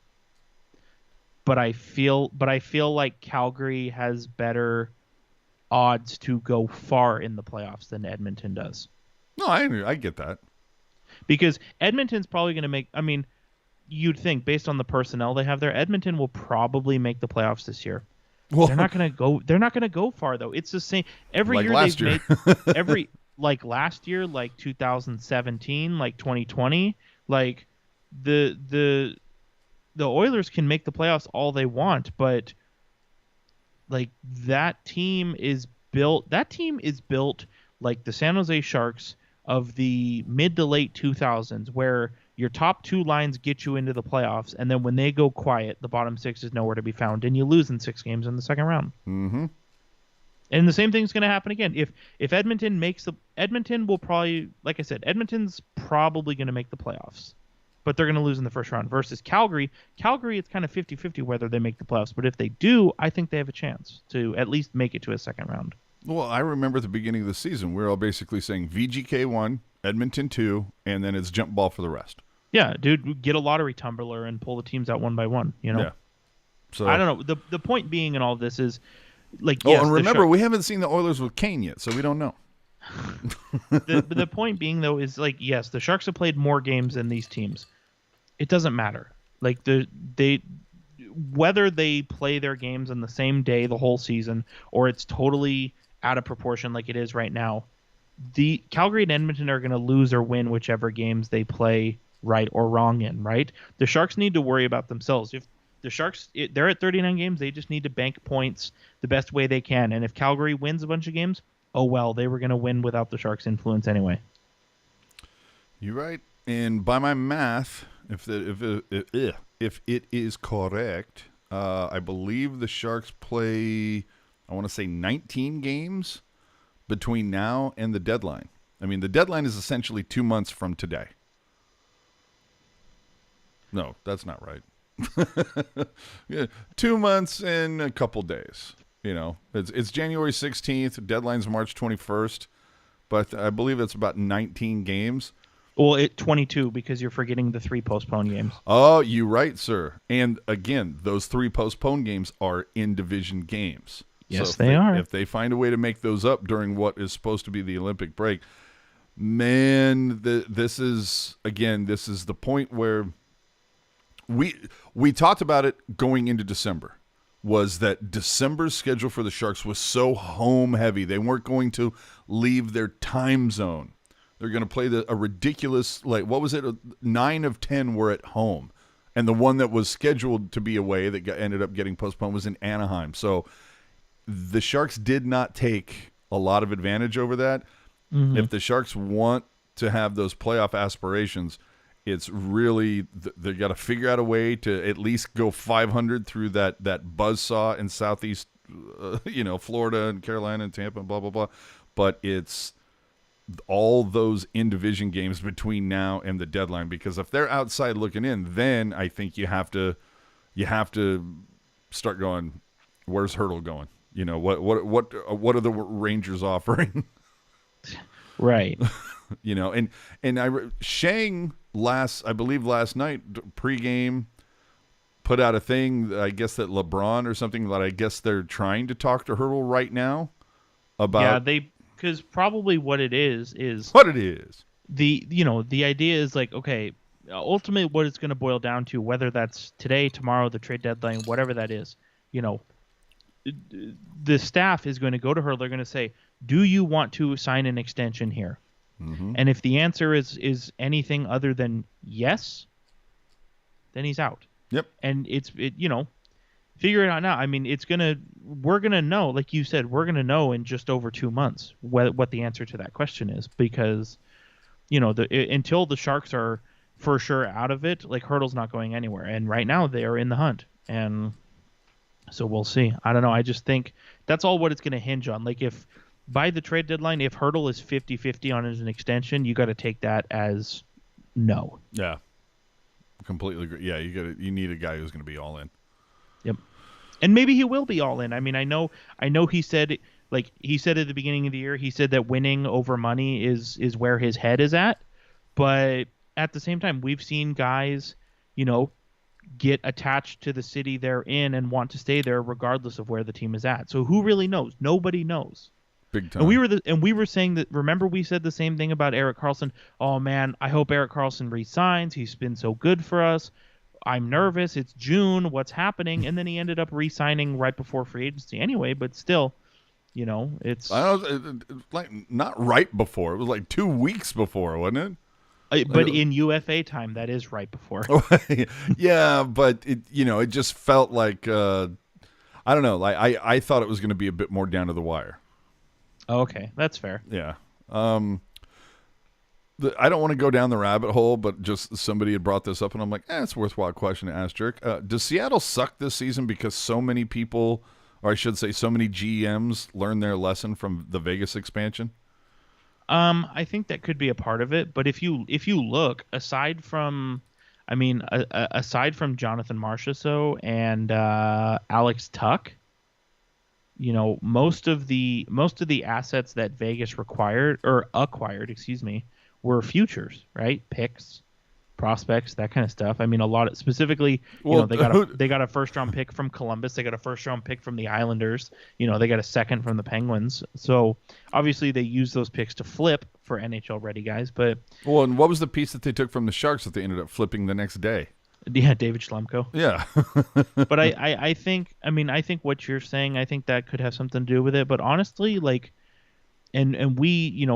But I feel like Calgary has better odds to go far in the playoffs than Edmonton does. No, I get that. Because Edmonton's probably going to make, you'd think based on the personnel they have there, Edmonton will probably make the playoffs this year. Well, they're not going to go far though. It's the same every like year last they've year. made like last year, like 2017, like 2020, like the Oilers can make the playoffs all they want, but like that team is built like the San Jose Sharks of the mid to late 2000s, where your top 2 lines get you into the playoffs, and then when they go quiet, the bottom 6 is nowhere to be found, and you lose in 6 games in the second round. Mm-hmm. And the same thing's going to happen again. If Edmonton Edmonton will probably, like I said, Edmonton's probably going to make the playoffs, but they're going to lose in the first round. Versus Calgary, it's kind of 50-50 whether they make the playoffs, but if they do, I think they have a chance to at least make it to a second round. Well, I remember at the beginning of the season, we were all basically saying VGK 1, Edmonton 2, and then it's jump ball for the rest. Yeah, dude, get a lottery tumbler and pull the teams out one by one, Yeah. So I don't know. The point being in all this is, like, yes, and remember, we haven't seen the Oilers with Kane yet, so we don't know. the point being, though, is like, yes, the Sharks have played more games than these teams. It doesn't matter. Like, whether they play their games on the same day the whole season or it's totally out of proportion like it is right now, the Calgary and Edmonton are going to lose or win whichever games they play right or wrong in, right? The Sharks need to worry about themselves. If the Sharks, they're at 39 games, they just need to bank points the best way they can. And if Calgary wins a bunch of games, oh well, they were going to win without the Sharks' influence anyway. You're right. And by my math, if it is correct, I believe the Sharks play, I want to say 19 games between now and the deadline. I mean, the deadline is essentially 2 months from today. No, that's not right. Yeah, 2 months and a couple days. It's January 16th. Deadline's March 21st, but I believe it's about 19 games. Well, 22 because you're forgetting the 3 postponed games. Oh, you're right, sir. And again, those 3 postponed games are in division games. Yes, so they are. If they find a way to make those up during what is supposed to be the Olympic break, man, this is the point where we talked about it going into December, was that December's schedule for the Sharks was so home heavy. They weren't going to leave their time zone. They're going to play a ridiculous, what was it? 9 of 10 were at home. And the one that was scheduled to be away that ended up getting postponed was in Anaheim. So the Sharks did not take a lot of advantage over that. Mm-hmm. If the Sharks want to have those playoff aspirations, it's really they got to figure out a way to at least go 500 through that buzzsaw in Southeast, Florida and Carolina and Tampa and blah blah blah. But it's all those in-division games between now and the deadline, because if they're outside looking in, then I think you have to start going, where's Hurdle going? What are the Rangers offering? Right. Shang last night pregame put out a thing, I guess, that LeBron or something, that I guess they're trying to talk to Hurdle right now about. Yeah, because probably what it is the idea is like, okay, ultimately what it's going to boil down to, whether that's today, tomorrow, the trade deadline, whatever that is, the staff is going to go to her. They're going to say, do you want to sign an extension here? Mm-hmm. And if the answer is anything other than yes, then he's out. Yep. And figure it out now. I mean, we're going to know, like you said, we're going to know in just over 2 months what the answer to that question is, because, until the Sharks are for sure out of it, like, Hurdle's not going anywhere. And right now they are in the hunt. And so we'll see. I don't know. I just think that's all what it's going to hinge on. Like, if by the trade deadline, if Hurdle is 50-50 on an extension, you got to take that as no. Yeah. Completely agree. Yeah, you need a guy who's going to be all in. Yep. And maybe he will be all in. I mean, I know he said at the beginning of the year, he said that winning over money is where his head is at. But at the same time, we've seen guys, get attached to the city they're in and want to stay there regardless of where the team is at. So who really knows? Nobody knows. Big time. And we were saying that, remember we said the same thing about Erik Karlsson. Oh man, I hope Erik Karlsson re-signs. He's been so good for us. I'm nervous. It's June. What's happening? And then he ended up re-signing right before free agency anyway, but still, it's... I don't know, like, not right before. It was like 2 weeks before, wasn't it? But in UFA time, that is right before. Yeah, but it just felt like, I don't know, like I thought it was going to be a bit more down to the wire. Okay, that's fair. Yeah. I don't want to go down the rabbit hole, but just somebody had brought this up, and I'm like, it's a worthwhile question to ask, Jerk. Does Seattle suck this season because so many people, or I should say so many GMs, learned their lesson from the Vegas expansion? I think that could be a part of it, but if you look, aside from Jonathan Marchessault and Alex Tuck, most of the assets that Vegas acquired, were futures, right? Picks, prospects, that kind of stuff. I mean, a lot of, specifically, they got a first round pick from Columbus, they got a first round pick from the Islanders, they got a second from the Penguins. So obviously they use those picks to flip for NHL ready guys. But and what was the piece that they took from the Sharks that they ended up flipping the next day? Yeah, David Schlemko. Yeah. But I think what you're saying, I think that could have something to do with it. But honestly, like, and we,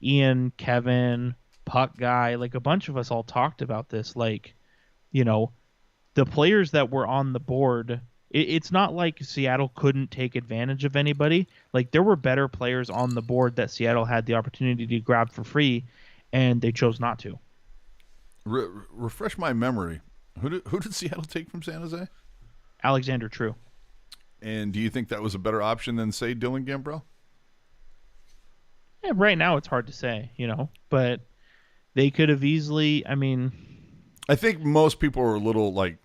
Ian, Kevin, Puck Guy, like a bunch of us all talked about this. Like, the players that were on the board, it's not like Seattle couldn't take advantage of anybody. Like, there were better players on the board that Seattle had the opportunity to grab for free, and they chose not to. Refresh my memory. Who did Seattle take from San Jose? Alexander True. And do you think that was a better option than, say, Dylan Gambrell? Yeah, right now it's hard to say, but they could have easily, I think most people are a little like,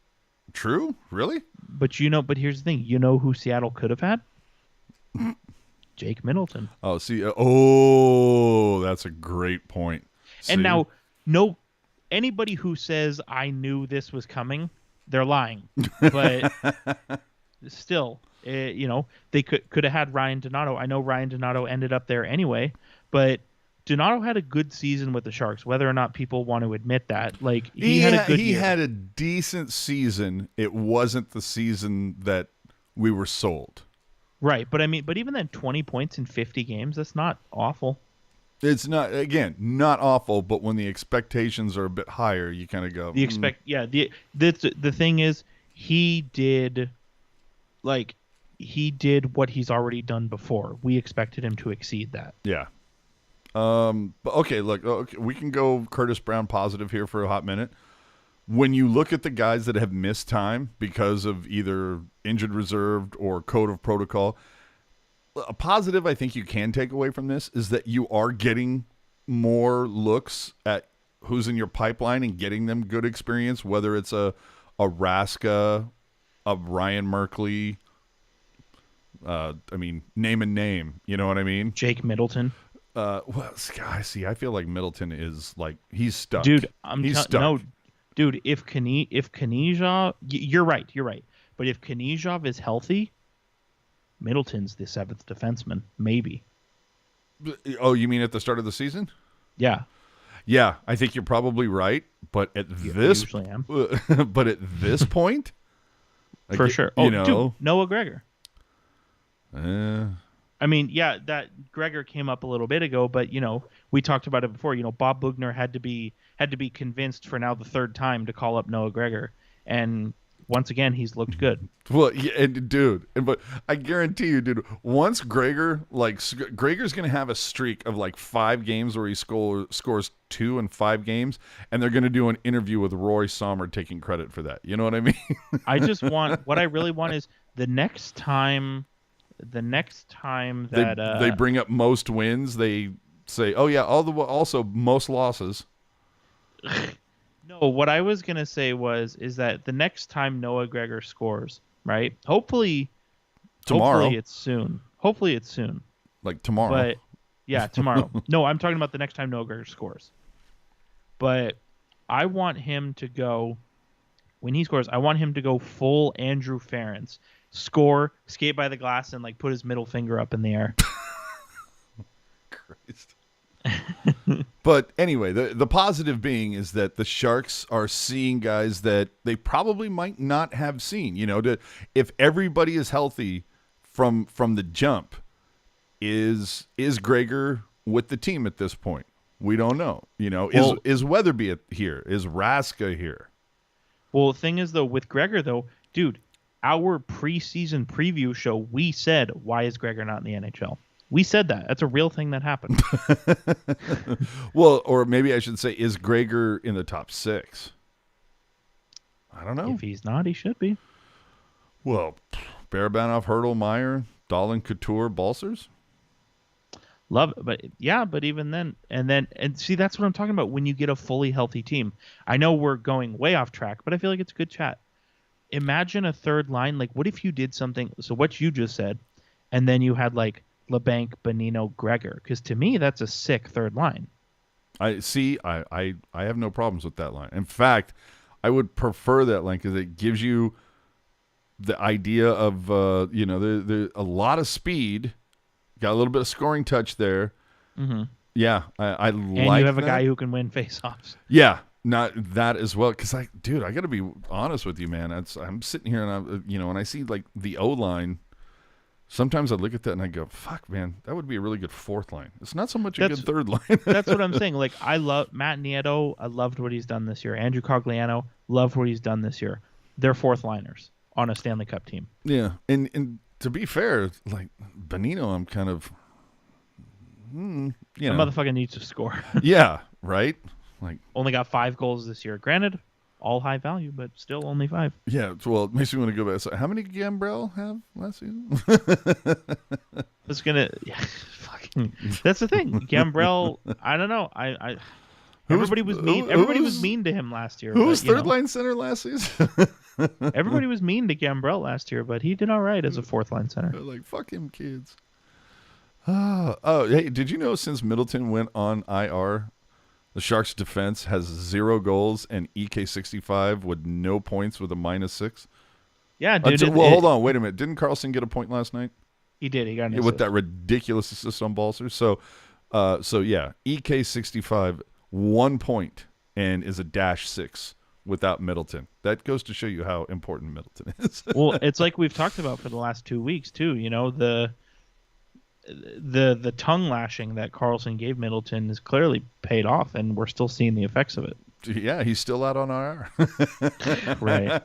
True? Really? But here's the thing. Who Seattle could have had? Jake Middleton. Oh, see. That's a great point. And now, anybody who says I knew this was coming, they're lying. But still, they could have had Ryan Donato. I know Ryan Donato ended up there anyway, but Donato had a good season with the Sharks, whether or not people want to admit that. Like, he had a good year. He had a decent season. It wasn't the season that we were sold. Right, but even then, 20 points in 50 games, that's not awful. It's not, again, not awful, but when the expectations are a bit higher, you kind of go. The thing is, he did, like, he did what he's already done before. We expected him to exceed that. Yeah. But okay, look, okay, we can go Curtis Brown positive here for a hot minute. When you look at the guys that have missed time because of either injured reserved or code of protocol, a positive I think you can take away from this is that you are getting more looks at who's in your pipeline and getting them good experience, whether it's a Raska, a Ryan Merkley, name and name, you know what I mean? Jake Middleton. Well, I see. I feel like Middleton is like he's stuck. Dude, he's stuck. No, dude. If Knyzhov, you're right. But if Knyzhov is healthy, Middleton's the seventh defenseman, maybe. Oh, you mean at the start of the season? Yeah. Yeah, I think you're probably right. But at usually am. But at this point, like, for sure. Oh, dude, Noah Gregor. I mean, yeah, that Gregor came up a little bit ago, but we talked about it before. Bob Bugner had to be convinced for now the third time to call up Noah Gregor, and once again he's looked good. Well, yeah, but I guarantee you, dude, once Gregor's gonna have a streak of like 5 games where he scores 2 in 5 games, and they're gonna do an interview with Roy Sommer taking credit for that. You know what I mean? What I really want is the next time that they bring up most wins, they say, "Oh yeah, also most losses." No, what I was gonna say is that the next time Noah Gregor scores, right? Hopefully it's soon. Like tomorrow. But yeah, tomorrow. No, I'm talking about the next time Noah Gregor scores. But I want him to go when he scores. I want him to go full Andrew Ference. Score, skate by the glass, and like put his middle finger up in the air. Christ. But anyway, the positive being is that the Sharks are seeing guys that they probably might not have seen. If everybody is healthy from the jump, is Gregor with the team at this point? We don't know. Is Weatherby here? Is Raska here? Well, the thing is though, with Gregor though, dude. Our preseason preview show, we said, why is Gregor not in the NHL? We said that. That's a real thing that happened. Well, or maybe I should say, is Gregor in the top 6? I don't know. If he's not, he should be. Well, Barabanov, Hurdle, Meier, Dahlen, Couture, Balsers? Love it. But even then, and see, that's what I'm talking about when you get a fully healthy team. I know we're going way off track, but I feel like it's a good chat. Imagine a third line. Like, what if you did something? So what you just said, and then you had like LeBanc, Bonino, Gregor. Because to me, that's a sick third line. I see. I have no problems with that line. In fact, I would prefer that line because it gives you the idea of a lot of speed, got a little bit of scoring touch there. Mm-hmm. Yeah, I like. And you have a guy who can win faceoffs. Yeah. Not that as well, because I got to be honest with you, man. I'm sitting here and when I see like the O line, sometimes I look at that and I go, "Fuck, man, that would be a really good fourth line." It's not so much a good third line. That's what I'm saying. Like, I love Matt Nieto. I loved what he's done this year. Andrew Cogliano, loved what he's done this year. They're fourth liners on a Stanley Cup team. Yeah, and to be fair, like Bonino, I'm kind of, The motherfucker needs to score. Yeah, right. Like, only got 5 goals this year. Granted, all high value, but still only 5. Yeah, well, it makes me want to go back. So how many Gambrell have last season? That's the thing. Gambrell, I don't know. Everybody was mean. Everybody was mean to him last year. Who was third line center last season? Everybody was mean to Gambrell last year, but he did all right as a fourth line center. Like, fuck him, kids. Hey, did you know since Middleton went on IR, the Sharks' defense has 0 goals and EK65 with no points with a -6? Yeah, dude. Hold on. Wait a minute. Didn't Carlson get a point last night? He did. He got an assist. With that ridiculous assist on Balser. So yeah, EK65, 1 point and is a -6 without Middleton. That goes to show you how important Middleton is. Well, it's like we've talked about for the last 2 weeks, too. The tongue lashing that Carlson gave Middleton is clearly paid off, and we're still seeing the effects of it. Yeah, he's still out on IR. Right.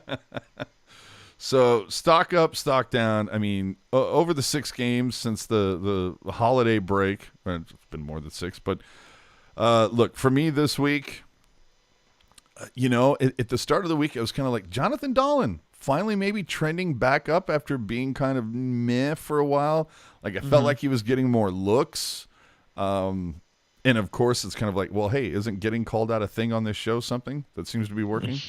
So stock up, stock down. I mean, over the 6 games since the holiday break, or it's been more than 6, but look, for me this week, at the start of the week, I was kind of like Jonathan Dahlen finally maybe trending back up after being kind of meh for a while. Like I felt like he was getting more looks. And of course, it's kind of like, well, hey, isn't getting called out a thing on this show something that seems to be working?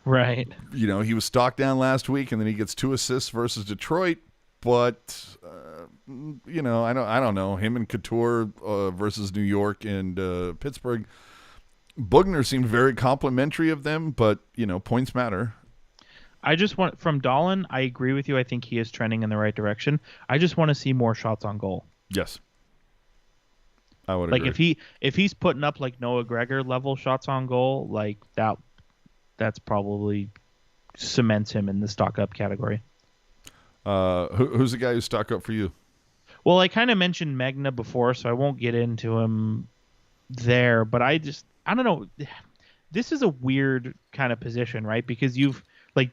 Right. He was stock down last week, and then he gets 2 assists versus Detroit. But I don't know him and Couture versus New York and Pittsburgh. Bugner seemed very complimentary of them, but points matter. I just want from Dahlen. I agree with you. I think he is trending in the right direction. I just want to see more shots on goal. Yes, I would agree. Like if he's putting up like Noah Gregor level shots on goal, like that's probably cements him in the stock up category. Who's the guy who's stock up for you? Well, I kind of mentioned Magna before, so I won't get into him there. But I don't know. This is a weird kind of position, right? Because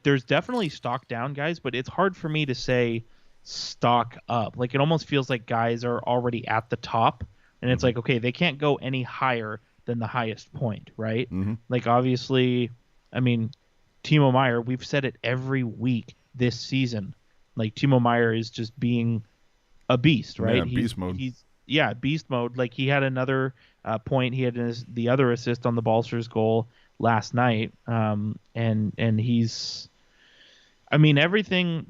there's definitely stock down guys, but it's hard for me to say stock up. Like it almost feels like guys are already at the top, and it's like, okay, they can't go any higher than the highest point, right? Like obviously, I mean, Timo Meier, we've said it every week this season. Like Timo Meier is just being a beast, right? Yeah, beast mode. Beast mode. Like he had another point. He had the other assist on the Balsers goal last night, and he's, I mean, everything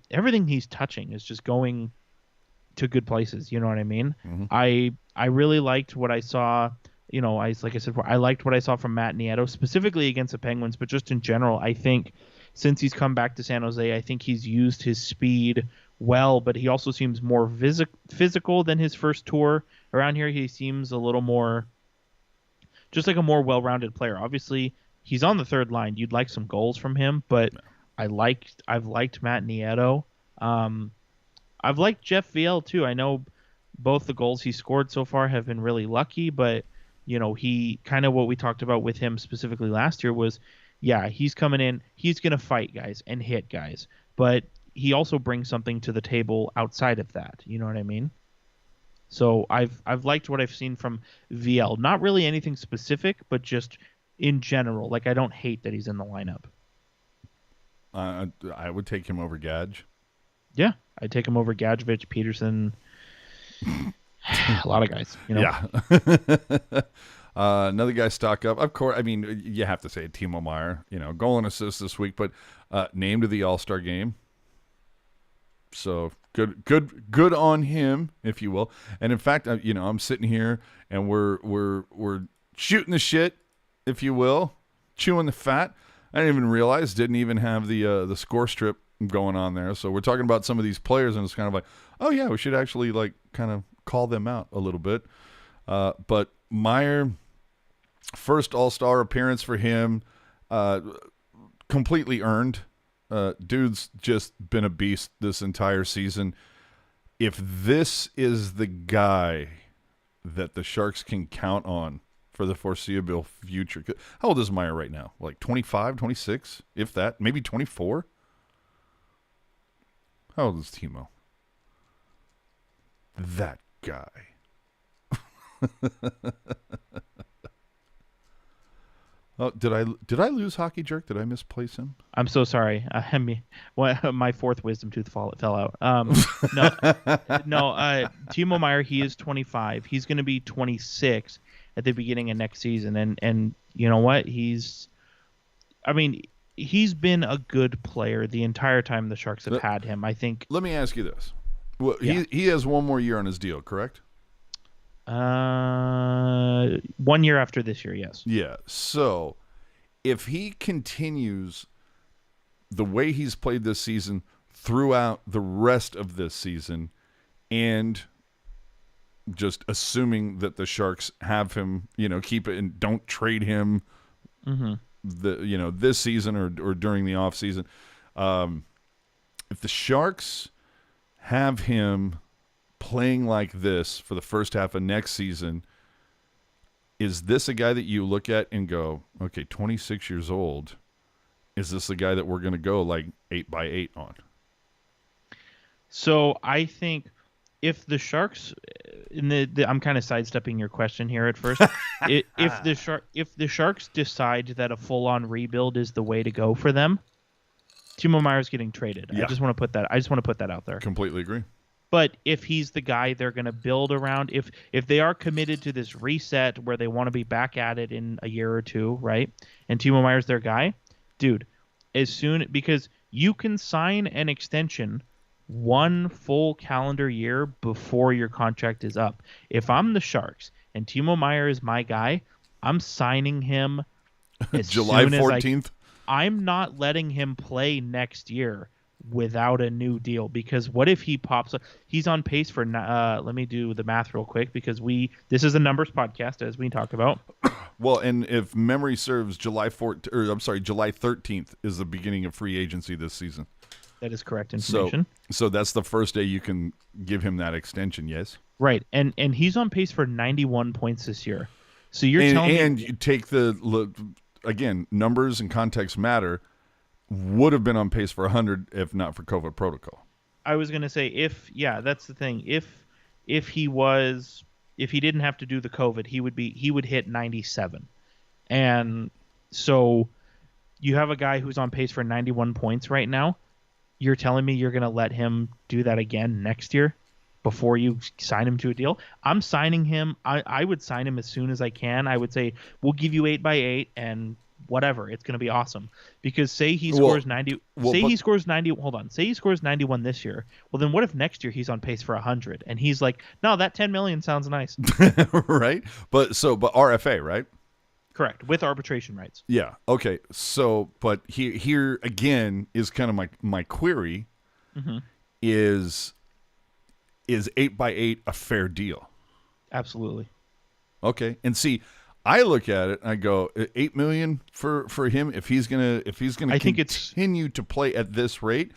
he's touching is just going to good places. You know what I mean? I really liked what I saw. Like I said before, I liked what I saw from Matt Nieto, specifically against the Penguins, but just in general, I think since he's come back to San Jose, I think he's used his speed well, but he also seems more physical than his first tour around here. He seems a little more, just like a more well-rounded player. Obviously, he's on the third line. You'd like some goals from him, but I've liked Matt Nieto. I've liked Jeff Viel too. I know both the goals he scored so far have been really lucky, but he kind of what we talked about with him specifically last year was, yeah, he's coming in, he's going to fight guys and hit guys, but he also brings something to the table outside of that. You know what I mean? So I've liked what I've seen from VL. Not really anything specific, but just in general. Like I don't hate that he's in the lineup. I would take him over Gadge. Yeah, I'd take him over Gadjevich, Peterson. A lot of guys, Yeah. Another guy stock up. Of course, I mean, you have to say Timo Meier, goal and assist this week, but named to the All-Star game. So good on him, if you will. And in fact, I'm sitting here and we're shooting the shit, if you will, chewing the fat. I didn't even have the score strip going on there. So we're talking about some of these players, and it's kind of like, oh yeah, we should actually like kind of call them out a little bit. But Meier, first All-Star appearance for him, completely earned. Dude's just been a beast this entire season. If this is the guy that the Sharks can count on for the foreseeable future. How old is Meier right now? Like 25, 26, if that, maybe 24? How old is Timo? That guy. Oh, did I lose Hockey Jerk? Did I misplace him? I'm so sorry. My fourth wisdom tooth fell out. Timo Meier, he is 25. He's going to be 26 at the beginning of next season, and you know what? He's been a good player the entire time the Sharks have had him. I think. Let me ask you this: he has one more year on his deal, correct? 1 year after this year, yes. Yeah. So if he continues the way he's played this season throughout the rest of this season, and just assuming that the Sharks have him, keep it and don't trade him, this season or during the off season, if the Sharks have him playing like this for the first half of next season, is this a guy that you look at and go, okay, 26 years old, is this the guy that we're going to go like 8x8 on? So I think if the Sharks, I'm kind of sidestepping your question here at first. If the Sharks decide that a full-on rebuild is the way to go for them, Timo Meier's getting traded. Yeah. I just want to put that out there. Completely agree. But if he's the guy they're going to build around, if they are committed to this reset where they want to be back at it in a year or two, right? And Timo Meier's their guy, dude, because you can sign an extension one full calendar year before your contract is up. If I'm the Sharks and Timo Meier is my guy, I'm signing him as July soon as 14th. I'm not letting him play next year without a new deal, because what if he pops up? He's on pace for let me do the math real quick, because this is a numbers podcast, as we talk about. Well, and if memory serves, July 13th is the beginning of free agency this season. That is correct information. So that's the first day you can give him that extension, yes? Right, and he's on pace for 91 points this year. So you're telling me, and you take again, numbers and context matter. Would have been on pace for 100 if not for COVID protocol. I was going to say that's the thing. If he didn't have to do the COVID, he would hit 97. And so you have a guy who's on pace for 91 points right now. You're telling me you're going to let him do that again next year before you sign him to a deal? I'm signing him. I would sign him as soon as I can. I would say, we'll give you 8x8 and whatever. It's going to be awesome. Because say he scores 90. He scores 90. Hold on. Say he scores 91 this year. Well, then what if next year he's on pace for 100? And he's like, no, that 10 million sounds nice. Right? But RFA, right? Correct. With arbitration rights. Yeah. Okay. So, but here again is kind of my query. Mm-hmm. Is 8x8 a fair deal? Absolutely. Okay. And see, I look at it and I go, $8 million for him if he's gonna continue to play at this rate,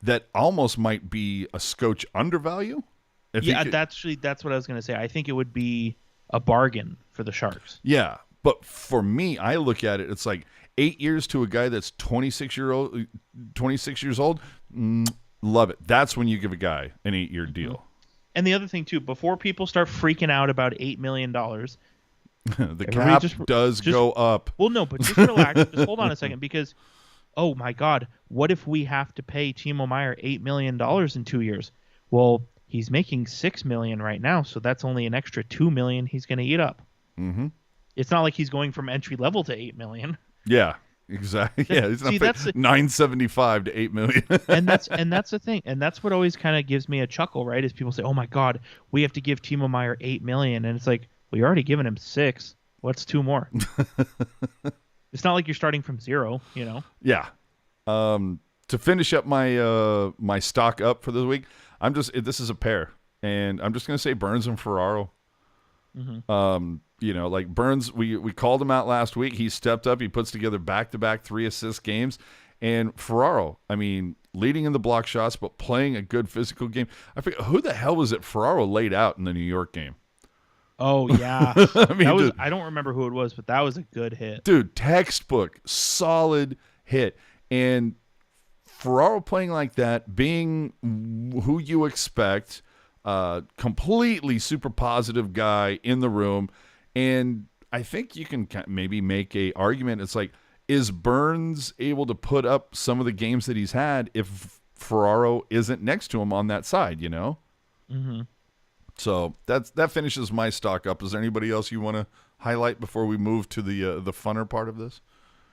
that almost might be a scotch undervalue. That's what I was gonna say. I think it would be a bargain for the Sharks. Yeah, but for me, I look at it. It's like 8 years to a guy that's 26 years old. Love it. That's when you give a guy an 8-year deal. And the other thing too, before people start freaking out about $8 million. The cap does go up. Well, no, but just relax. Just hold on a second, because, oh my God, what if we have to pay Timo Meier $8 million in 2 years? Well, he's making $6 million right now, so that's only an extra $2 million he's going to eat up. Mm-hmm. It's not like he's going from entry level to $8 million. Yeah, exactly. Yeah, it's not that's $975 to $8 million. and that's the thing, and that's what always kind of gives me a chuckle, right? Is people say, "Oh my God, we have to give Timo Meier $8 million," and it's like, well, you're already giving him 6. What's 2 more? It's not like you're starting from 0, you know? Yeah. To finish up my stock up for this week, this is a pair, and I'm just going to say Burns and Ferraro. Mm-hmm. Like Burns, we called him out last week. He stepped up. He puts together back-to-back 3-assist games. And Ferraro, I mean, leading in the block shots, but playing a good physical game. I forget, who the hell was it Ferraro laid out in the New York game? Oh, yeah. I don't remember who it was, but that was a good hit. Dude, textbook, solid hit. And Ferraro playing like that, being who you expect, completely super positive guy in the room. And I think you can maybe make a argument. It's like, is Burns able to put up some of the games that he's had if Ferraro isn't next to him on that side, you know? Mm-hmm. So that finishes my stock up. Is there anybody else you want to highlight before we move to the funner part of this?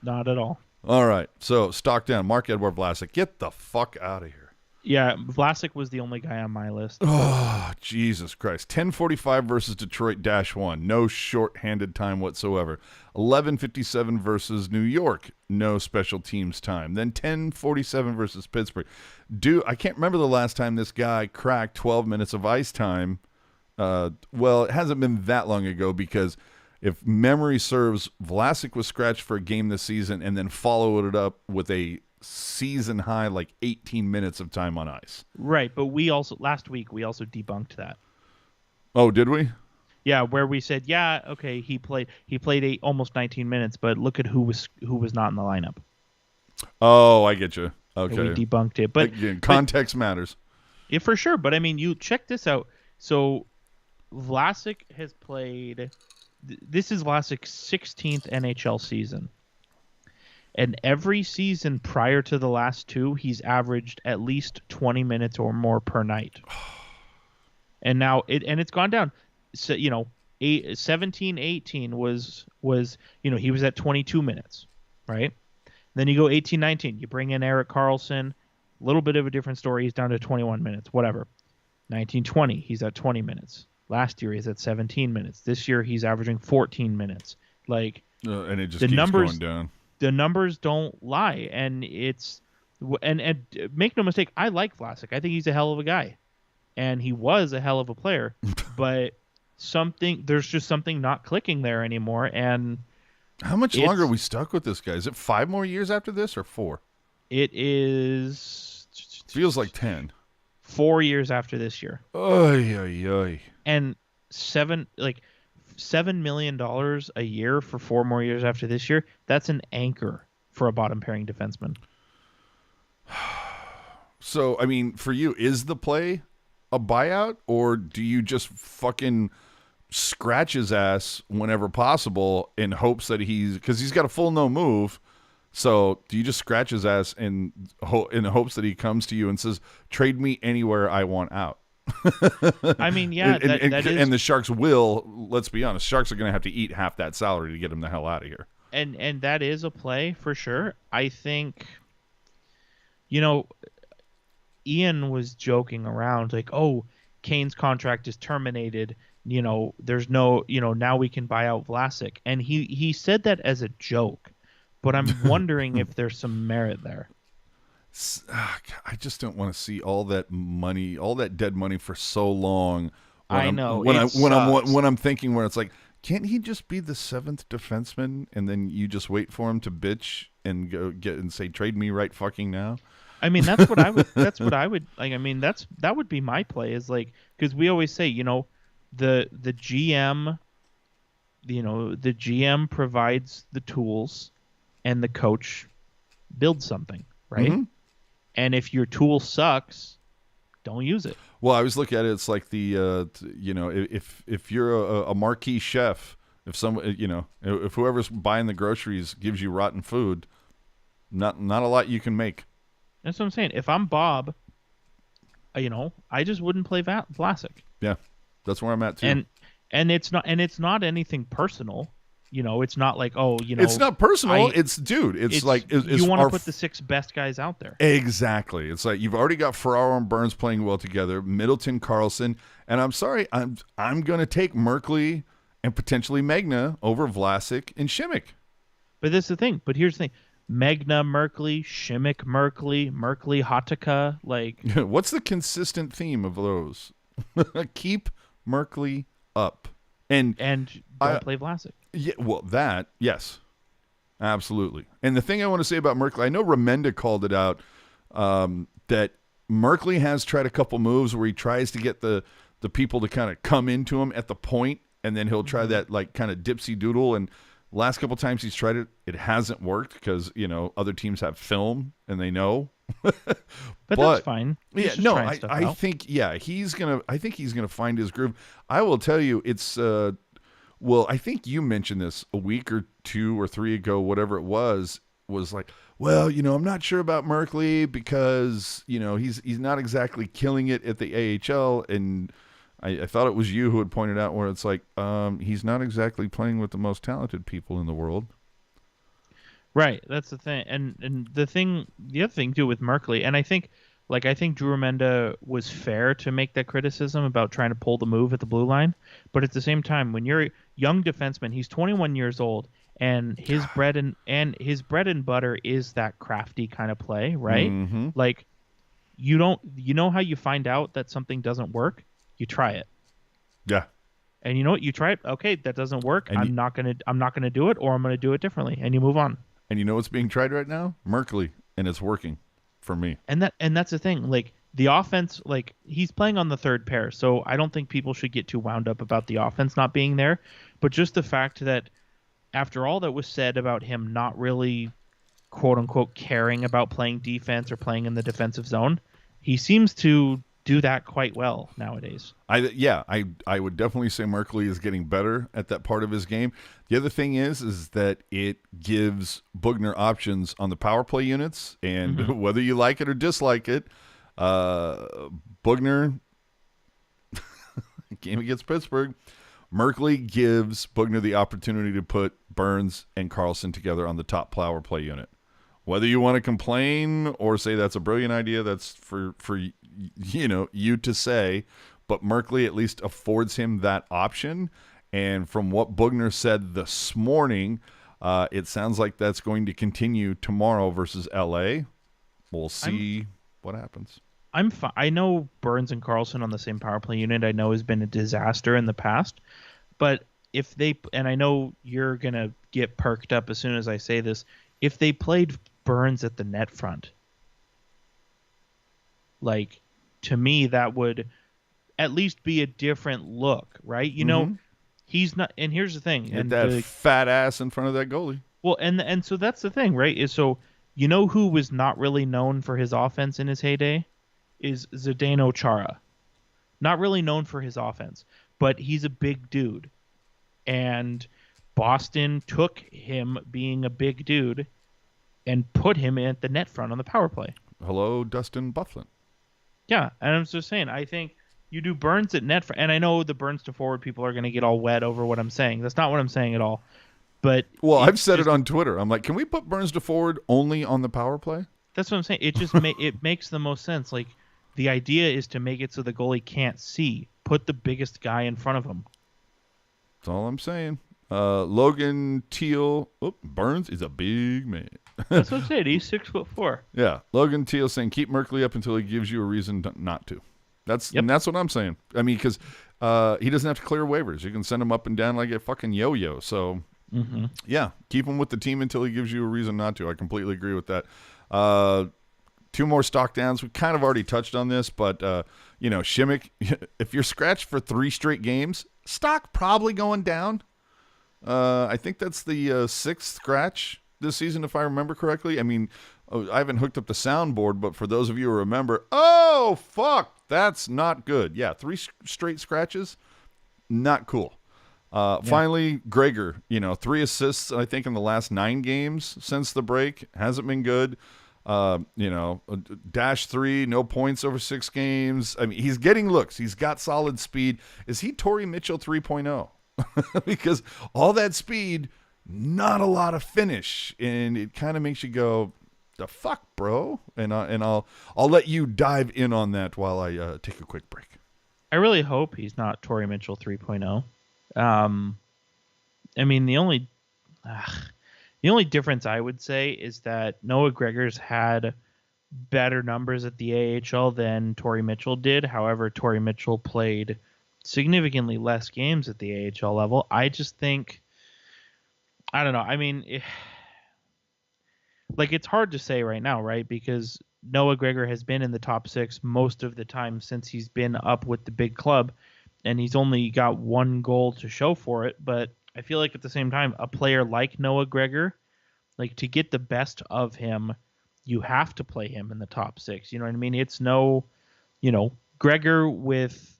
Not at all. All right. So stock down. Marc-Edouard Vlasic. Get the fuck out of here. Yeah, Vlasic was the only guy on my list. Oh, Jesus Christ. 10:45 versus Detroit -1. No short-handed time whatsoever. 11:57 versus New York. No special teams time. Then 10:47 versus Pittsburgh. Dude, I can't remember the last time this guy cracked 12 minutes of ice time. Well, it hasn't been that long ago, because if memory serves, Vlasic was scratched for a game this season and then followed it up with a season high 18 minutes of time on ice. Right, but last week we also debunked that. Oh, did we? Yeah, where we said, yeah, okay, he played almost 19 minutes, but look at who was not in the lineup. Oh, I get you. We Okay. debunked it, but Again, context matters. yeah, for sure. But I mean, you check this out. So Vlasic has played. This is Vlasic's 16th NHL season, and every season prior to the last two, he's averaged at least 20 minutes or more per night. And now it's gone down. So 17-18 was he was at 22 minutes, right? Then you go 18-19, you bring in Erik Karlsson, a little bit of a different story. He's down to 21 minutes, whatever. 19-20, he's at 20 minutes. Last year he's at 17 minutes. This year he's averaging 14 minutes. Like, And it just the keeps numbers going down. The numbers don't lie, and make no mistake, I like Vlasic. I think he's a hell of a guy, and he was a hell of a player. But there's just something not clicking there anymore. And How much longer are we stuck with this guy? Is it 5 more years after this or 4? It is Feels like 10. 4 years after this year. Oy, oy, oy. And $7 million a year for 4 more years after this year. That's an anchor for a bottom pairing defenseman. So, I mean, for you, is the play a buyout, or do you just fucking scratch his ass whenever possible in hopes that because he's got a full no move? So, do you just scratch his ass in hopes that he comes to you and says, "Trade me anywhere I want out"? I mean, yeah, and the Sharks will. Let's be honest, Sharks are going to have to eat half that salary to get him the hell out of here. And that is a play for sure. I think, Ian was joking around like, "Oh, Kane's contract is terminated. There's no, now we can buy out Vlasic," and he said that as a joke. But I'm wondering if there's some merit there. I just don't want to see all that money, all that dead money for so long. I know. When I'm thinking where it's like, can't he just be the 7th defenseman and then you just wait for him to bitch and go get and say, "Trade me right fucking now"? I mean, that's what I would. That's what I would like. I mean, that would be my play. Is like, because we always say, the GM, the GM provides the tools, and the coach builds something, right? Mm-hmm. And if your tool sucks, don't use it. Well, I always look at it. It's like the if you're a marquee chef, if whoever's buying the groceries gives you rotten food, not a lot you can make. That's what I'm saying. If I'm Bob, I just wouldn't play Vlasic. Yeah, that's where I'm at too. And it's not anything personal. It's not like, it's not personal. It's like you want to put the 6 best guys out there. Exactly. It's like you've already got Ferraro and Burns playing well together, Middleton, Karlsson, and I'm sorry, I'm going to take Merkley and potentially Magna over Vlasic and Simek. But that's the thing. But here's the thing: Magna, Merkley, Simek, Merkley, Hatakka. Like, what's the consistent theme of those? Keep Merkley up and don't play Vlasic. Yeah, well, yes, absolutely. And the thing I want to say about Merkley, I know Remenda called it out, that Merkley has tried a couple moves where he tries to get the people to kind of come into him at the point, and then he'll try that like kind of dipsy doodle. And last couple times he's tried it, it hasn't worked because other teams have film and they know. but that's fine. He's I think he's gonna find his groove. I will tell you, it's. Well, I think you mentioned this a week or 2 or 3 ago, whatever it was like, well, I'm not sure about Merkley because, he's not exactly killing it at the AHL. And I thought it was you who had pointed out where it's like, he's not exactly playing with the most talented people in the world. Right. That's the thing. And the other thing too with Merkley, and I think Drew Remenda was fair to make that criticism about trying to pull the move at the blue line. But at the same time, when you're a young defenseman, he's 21 years old, and his bread and butter is that crafty kind of play, right? Mm-hmm. Like, you know how you find out that something doesn't work? You try it. Yeah. And you know what? You try it. Okay, that doesn't work. I'm not gonna do it, or I'm gonna do it differently. And you move on. And you know what's being tried right now? Merkley, and it's working. For me. And that's the thing. Like, the offense, like, he's playing on the third pair, so I don't think people should get too wound up about the offense not being there. But just the fact that after all that was said about him not really quote unquote caring about playing defense or playing in the defensive zone. He seems to do that quite well nowadays. I would definitely say Merkley is getting better at that part of his game. The other thing is that it gives Bugner options on the power play units, and whether you like it or dislike it, Bugner game against Pittsburgh, Merkley gives Bugner the opportunity to put Burns and Carlson together on the top power play unit. Whether you want to complain or say that's a brilliant idea, that's for you to say. But Merkley at least affords him that option. And from what Bugner said this morning, it sounds like that's going to continue tomorrow versus LA. We'll see what happens. I know Burns and Carlson on the same power play unit, I know has been a disaster in the past. But if they, and I know you're going to get perked up as soon as I say this, if they played Burns at the net front, like, to me, that would at least be a different look, right? You know, he's not, and here's the thing. Get that fat ass in front of that goalie. Well, and so that's the thing, right? Is so, you know who was not really known for his offense in his heyday? Is Zdeno Chara. Not really known for his offense, but he's a big dude. And Boston took him being a big dude and put him at the net front on the power play. Hello, Dustin Bufflin. Yeah, and I'm just saying, I think you do Burns at net front, and I know the Burns to forward people are going to get all wet over what I'm saying. That's not what I'm saying at all. But I've said it on Twitter. I'm like, can we put Burns to forward only on the power play? That's what I'm saying. It just it makes the most sense. Like, the idea is to make it so the goalie can't see. Put the biggest guy in front of him. That's all I'm saying. Logan Teal. Burns is a big man. That's what I'm saying. He's 6'4". Yeah. Logan Teal saying keep Merkley up until he gives you a reason not to. And that's what I'm saying. I mean, because he doesn't have to clear waivers. You can send him up and down like a fucking yo-yo. So, yeah, keep him with the team until he gives you a reason not to. I completely agree with that. 2 more stock downs. We kind of already touched on this, but, Simek, if you're scratched for 3 straight games, stock probably going down. I think that's the 6th scratch this season, if I remember correctly. I mean, I haven't hooked up the soundboard, but for those of you who remember, oh, fuck, that's not good. Yeah, 3 straight scratches, not cool. Finally, Gregor, 3 assists, I think, in the last 9 games since the break. Hasn't been good. -3, no points over 6 games. I mean, he's getting looks. He's got solid speed. Is he Torrey Mitchell 3.0? Because all that speed, not a lot of finish, and it kind of makes you go, the fuck, bro? And I'll let you dive in on that while I take a quick break. I really hope he's not Torrey Mitchell 3.0. I mean, the only difference I would say is that Noah Gregor's had better numbers at the AHL than Torrey Mitchell did. However, Torrey Mitchell played significantly less games at the AHL level. I just think, I don't know. I mean, it's hard to say right now, right? Because Noah Gregor has been in the top 6 most of the time since he's been up with the big club, and he's only got 1 goal to show for it. But I feel like at the same time, a player like Noah Gregor, like, to get the best of him, you have to play him in the top 6. You know what I mean? It's no, Gregor with,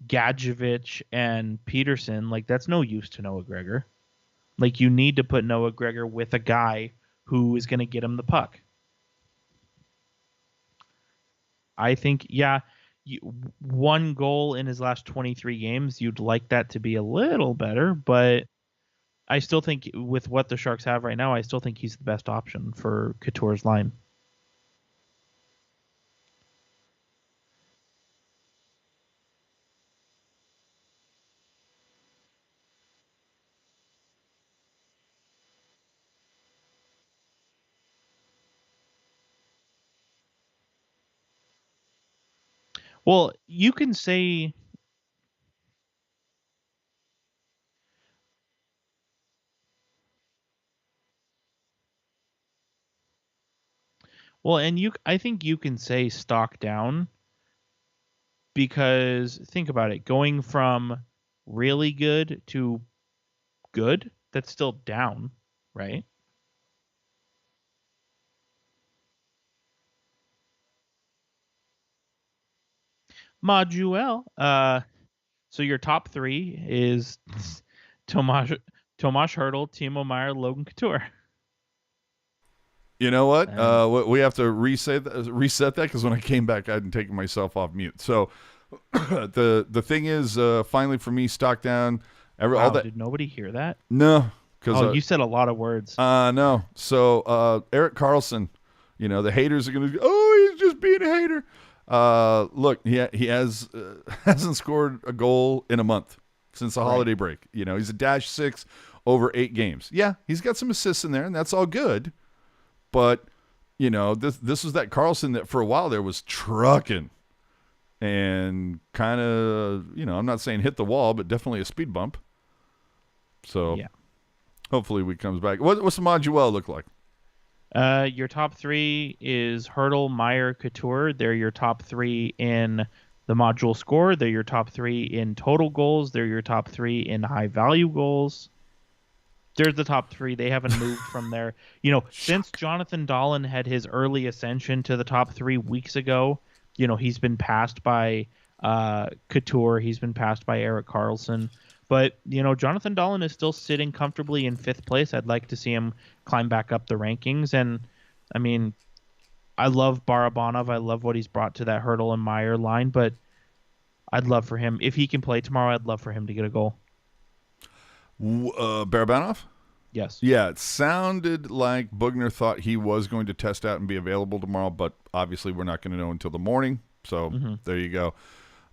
Gadjevich and Peterson, like, that's no use to Noah Gregor. Like, you need to put Noah Gregor with a guy who is going to get him the puck. I think, 1 goal in his last 23 games, you'd like that to be a little better, but I still think with what the Sharks have right now, I still think he's the best option for Couture's line. Well, you can say, I think you can say stock down, because think about it, going from really good to good, that's still down, right? Maduel. So your top three is Tomas Hertl, Timo Meier, Logan Couture. You know what? We have to reset that because when I came back, I hadn't taken myself off mute. So the thing is, finally for me, stock down. All that. Did nobody hear that? No, because you said a lot of words. No. So Erik Karlsson, the haters are gonna go, oh, he's just being a hater. Look, he hasn't scored a goal in a month since the holiday break. He's a -6 over 8 games. Yeah, he's got some assists in there, and that's all good. But this was that Karlsson that for a while there was trucking, and kind of I'm not saying hit the wall, but definitely a speed bump. So yeah. Hopefully he comes back. What's the Maduel look like? Your top three is Hertl, Meier, Couture. They're your top three in the module score. They're your top three in total goals. They're your top three in high value goals. They're the top three. They haven't moved from there. Since Jonathan Dahlen had his early ascension to the top 3 weeks ago, he's been passed by Couture. He's been passed by Erik Karlsson. But, Jonathan Dahlen is still sitting comfortably in 5th place. I'd like to see him climb back up the rankings. And, I mean, I love Barabanov. I love what he's brought to that Hertl and Meier line. But I'd love for him, if he can play tomorrow, I'd love for him to get a goal. Barabanov? Yes. Yeah, it sounded like Bugner thought he was going to test out and be available tomorrow, but obviously we're not going to know until the morning. So There you go.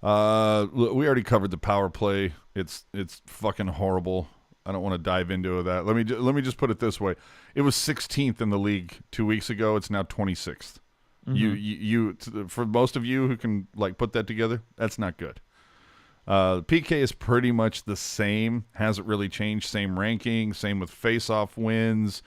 We already covered the power play. It's fucking horrible. I don't want to dive into that. Let me just put it this way: it was 16th in the league 2 weeks ago. It's now 26th. You for most of you who can put that together, that's not good. PK is pretty much the same. Hasn't really changed. Same ranking. Same with face-off wins.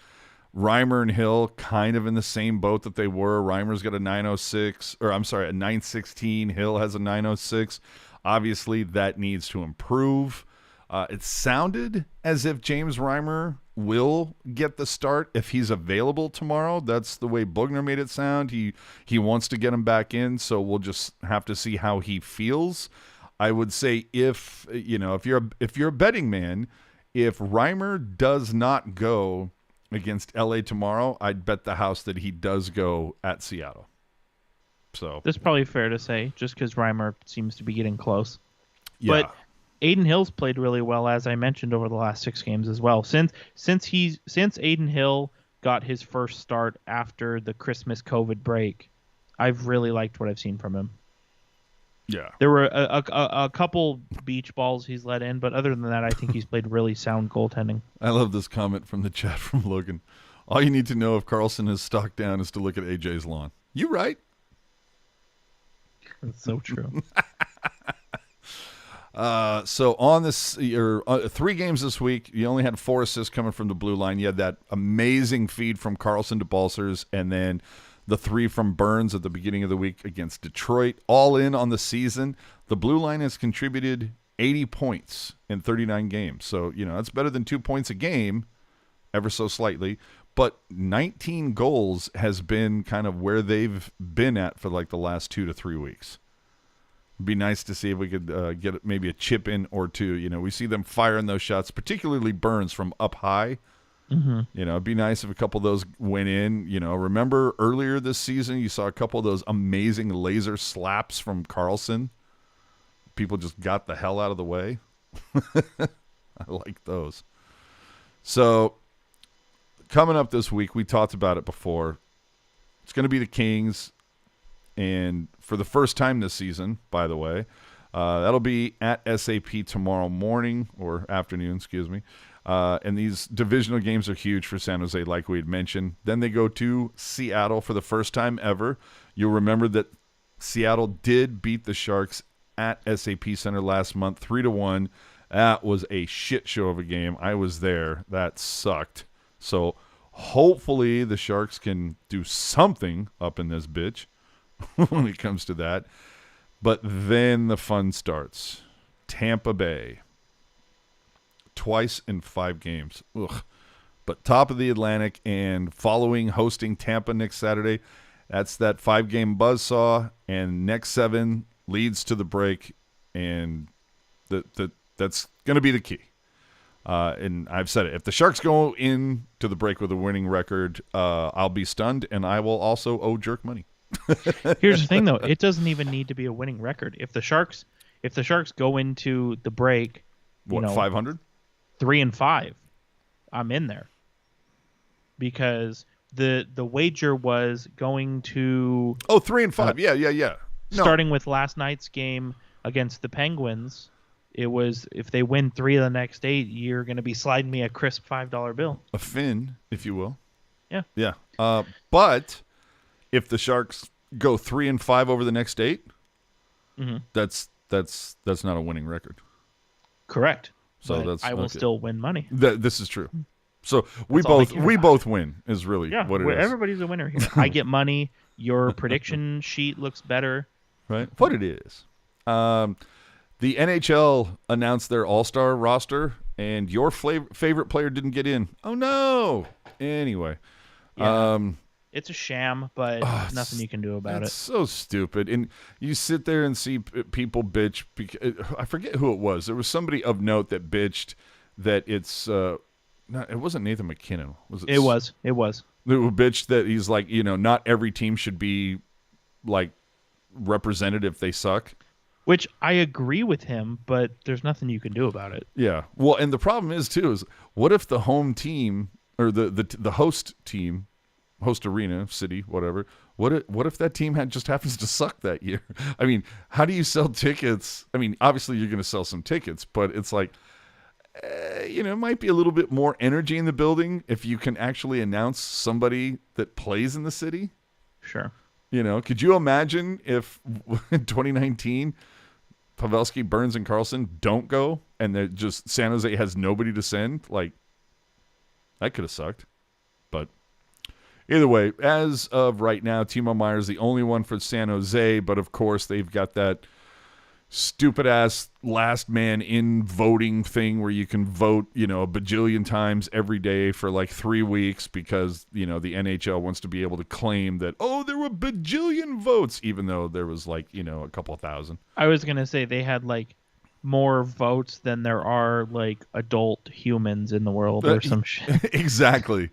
Reimer and Hill kind of in the same boat that they were. Reimer's got a 906, or I'm sorry, a 916. Hill has a 906. Obviously, that needs to improve. It sounded as if James Reimer will get the start if he's available tomorrow. That's the way Bugner made it sound. He wants to get him back in, so we'll just have to see how he feels. I would say if you're a betting man, if Reimer does not go against LA tomorrow, I'd bet the house that he does go at Seattle. So that's probably fair to say, just because Reimer seems to be getting close. Yeah. But Aiden Hill's played really well, as I mentioned, over the last 6 games as well. Since Aiden Hill got his first start after the Christmas COVID break, I've really liked what I've seen from him. Yeah. There were a couple beach balls he's let in, but other than that, I think he's played really sound goaltending. I love this comment from the chat from Logan. All you need to know if Karlsson is stock down is to look at AJ's lawn. You right. That's so true. So on this, 3 games this week, you only had 4 assists coming from the blue line. You had that amazing feed from Karlsson to Balcers, and then the 3 from Burns at the beginning of the week against Detroit. All in on the season, the blue line has contributed 80 points in 39 games. So, that's better than 2 points a game, ever so slightly. But 19 goals has been kind of where they've been at for the last 2 to 3 weeks. It'd be nice to see if we could get maybe a chip in or two. We see them firing those shots, particularly Burns from up high. It'd be nice if a couple of those went in. Remember earlier this season, you saw a couple of those amazing laser slaps from Karlsson. People just got the hell out of the way. I like those. So coming up this week, we talked about it before. It's going to be the Kings. And for the first time this season, by the way, that'll be at SAP tomorrow morning or afternoon, excuse me. And these divisional games are huge for San Jose, like we had mentioned. Then they go to Seattle for the first time ever. You'll remember that Seattle did beat the Sharks at SAP Center last month, 3-1. That was a shit show of a game. I was there. That sucked. So hopefully the Sharks can do something up in this bitch when it comes to that. But then the fun starts. Tampa Bay. Twice in 5 games. Ugh. But top of the Atlantic and following hosting Tampa next Saturday. That's that 5-game buzzsaw. And next 7 leads to the break, and that's going to be the key. And I've said it. If the Sharks go into the break with a winning record, I'll be stunned, and I will also owe Jerk money. Here's the thing, though. It doesn't even need to be a winning record. If the Sharks go into the break, 500? 3-5, I'm in there. Because the wager was going to 3-5. Yeah. No. Starting with last night's game against the Penguins, it was if they win 3 of the next 8, you're going to be sliding me a crisp $5 bill. A fin, if you will. Yeah. But if the Sharks go 3-5 over the next 8, that's not a winning record. Correct. So but that's I will still win money. This is true. So we both win is really what it is. Everybody's a winner here. I get money. Your prediction sheet looks better. Right. What it is. The NHL announced their All-Star roster, and your favorite player didn't get in. Oh no. Anyway. Yeah. It's a sham, but nothing you can do about it. It's so stupid. And you sit there and see people bitch. I forget who it was. There was somebody of note that bitched that it's it wasn't Nathan McKinnon. Was it? It was. Who bitched that he's like, not every team should be like represented if they suck. Which I agree with him, but there's nothing you can do about it. Yeah. Well, and the problem is what if the home team or the host team, host arena, city, whatever. What if that team just happens to suck that year? I mean, how do you sell tickets? I mean, obviously you're going to sell some tickets, but it's like, it might be a little bit more energy in the building if you can actually announce somebody that plays in the city. Sure. Could you imagine if in 2019 Pavelski, Burns, and Karlsson don't go, and they're just San Jose has nobody to send? Like, that could have sucked. But either way, as of right now, Timo Meier is the only one for San Jose, but of course they've got that stupid-ass last man in voting thing where you can vote, a bajillion times every day for like 3 weeks because, the NHL wants to be able to claim that, there were bajillion votes, even though there was like, a couple thousand. I was going to say they had like more votes than there are like adult humans in the world or some shit. Exactly.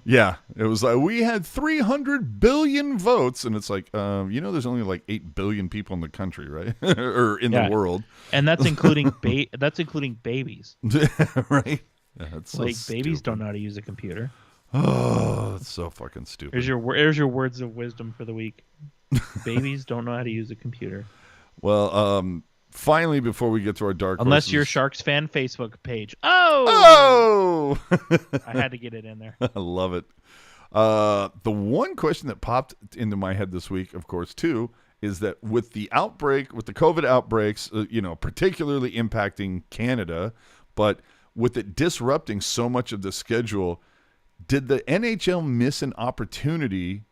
Yeah. It was like, we had 300 billion votes. And it's like, there's only like 8 billion people in the country, right? Or in the world. And that's including babies. Right. Yeah, that's so like stupid. Babies don't know how to use a computer. Oh, it's so fucking stupid. Here's your words of wisdom for the week. Babies don't know how to use a computer. Well, finally, before we get to our dark unless horses, you're Sharks fan Facebook page. I had to get it in there. I love it. The one question that popped into my head this week, of course, too, is that with the COVID outbreaks, particularly impacting Canada, but with it disrupting so much of the schedule, did the NHL miss an opportunity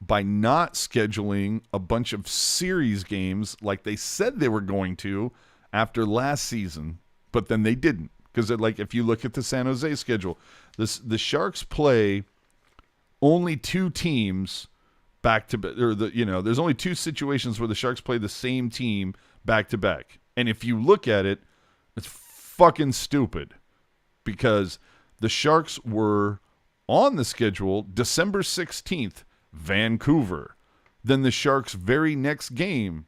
by not scheduling a bunch of series games like they said they were going to after last season, but then they didn't? Because like if you look at the San Jose schedule, the Sharks play only 2 teams back to back, or there's only 2 situations where the Sharks play the same team back to back. And if you look at it, it's fucking stupid because the Sharks were on the schedule December 16th, Vancouver. Then the Sharks' very next game,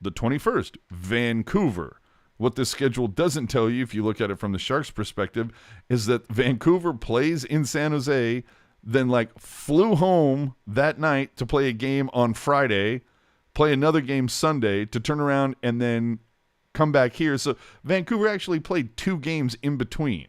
the 21st, Vancouver. What the schedule doesn't tell you, if you look at it from the Sharks' perspective, is that Vancouver plays in San Jose, then flew home that night to play a game on Friday, play another game Sunday, to turn around and then come back here. So Vancouver actually played 2 games in between.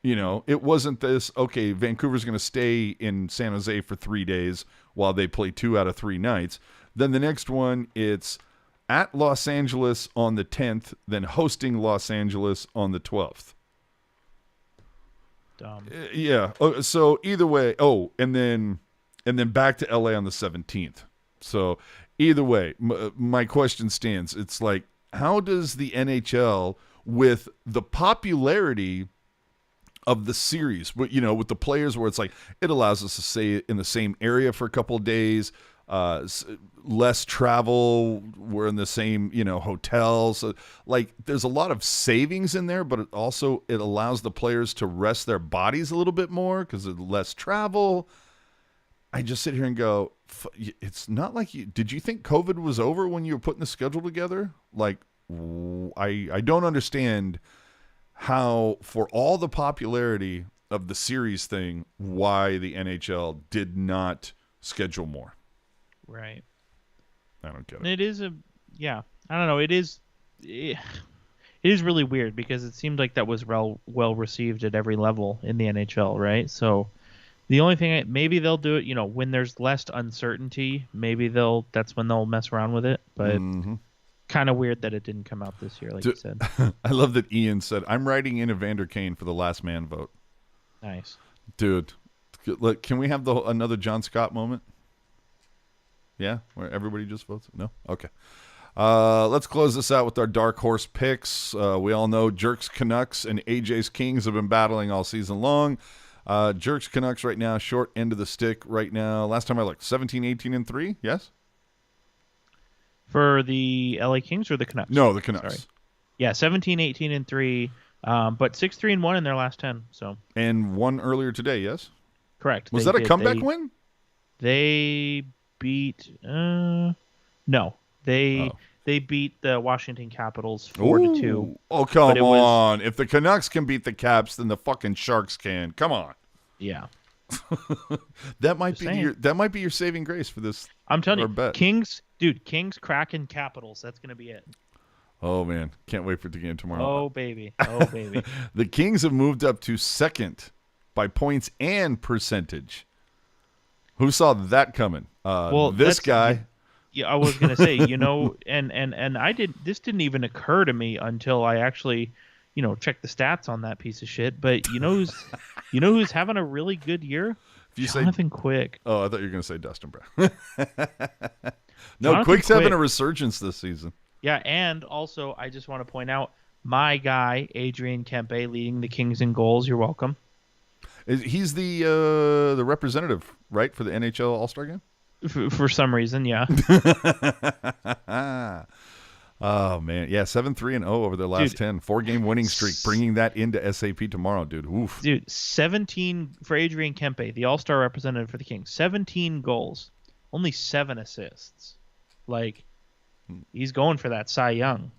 It wasn't this, okay, Vancouver's going to stay in San Jose for 3 days while they play 2 out of 3 nights. Then the next one, it's at Los Angeles on the 10th, then hosting Los Angeles on the 12th. Dumb. Yeah. So either way, and then back to LA on the 17th. So either way, my question stands. It's like, how does the NHL, with the popularity of the series, with the players, where it's like it allows us to stay in the same area for a couple of days, less travel. We're in the same, hotels. So, like, there's a lot of savings in there, but it allows the players to rest their bodies a little bit more because of less travel. I just sit here and go, it's not like did you think COVID was over when you were putting the schedule together? Like, I don't understand how, for all the popularity of the series thing, why the NHL did not schedule more. Right. I don't get it. And it is I don't know. It is really weird because it seemed like that was well received at every level in the NHL, right? So the only thing, maybe they'll do it, when there's less uncertainty, maybe that's when they'll mess around with it. But kind of weird that it didn't come out this year, like you said. I love that Ian said, I'm writing in Evander Kane for the last man vote. Nice. Dude, look, can we have another John Scott moment? Yeah, where everybody just votes? No? Okay. Let's close this out with our dark horse picks. We all know Jerks Canucks and AJ's Kings have been battling all season long. Jerks Canucks right now, short end of the stick right now. Last time I looked, 17, 18, and 3, yes? For the LA Kings or the Canucks? No, the Canucks. Sorry. Yeah, 17, 18, and 3, but 6-3-1 in their last 10. So. And one earlier today, yes? Correct. Was that a comeback win? They beat no. They beat the Washington Capitals 4-2. Oh, come on. If the Canucks can beat the Caps, then the fucking Sharks can. Come on. Yeah. that might be your saving grace for this. I'm telling you, bet. Kings, Kraken, Capitals. That's going to be it. Oh, man. Can't wait for the game tomorrow. Oh, baby. The Kings have moved up to second by points and percentage. Who saw that coming? This guy. Yeah, I was going to say, and I did. This didn't even occur to me until I actually, checked the stats on that piece of shit. But who's having a really good year? Jonathan Quick. Oh, I thought you were going to say Dustin Brown. No, Quick's having a resurgence this season. Yeah, and also I just want to point out my guy Adrian Kempe leading the Kings in goals. You're welcome. He's the representative, right, for the NHL All-Star game? For some reason, yeah. Oh, man. Yeah, 7-3-0 over their last 10. 4-game winning streak, bringing that into SAP tomorrow, dude. Oof. Dude, 17 for Adrian Kempe, the All-Star representative for the Kings. 17 goals, only 7 assists. Like, he's going for that Cy Young.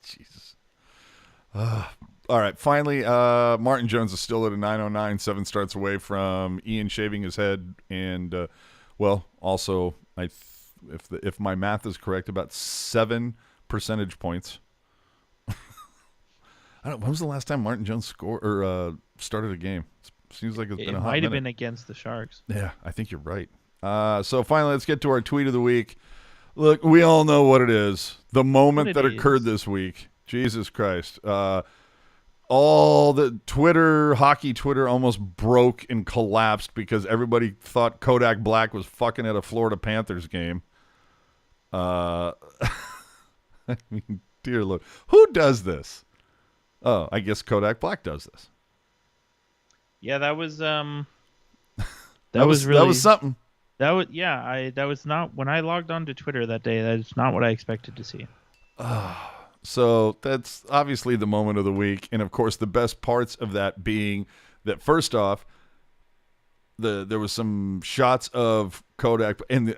Jesus. All right, finally, Martin Jones is still at a 909, 7 starts away from Ian shaving his head, and also if my math is correct, about 7 percentage points. When was the last time Martin Jones scored or started a game? Seems like it's been a hot minute. It might have been against the Sharks. Yeah, I think you're right. So finally, let's get to our tweet of the week. Look, we all know what it is. The moment that occurred this week. Jesus Christ. All the hockey Twitter almost broke and collapsed because everybody thought Kodak Black was fucking at a Florida Panthers game. I mean, dear Lord. Who does this? Oh, I guess Kodak Black does this. Yeah, that was that was something. That was not when I logged on to Twitter that day. That's not what I expected to see. So that's obviously the moment of the week, and of course the best parts of that being that first off, there was some shots of Kodak, and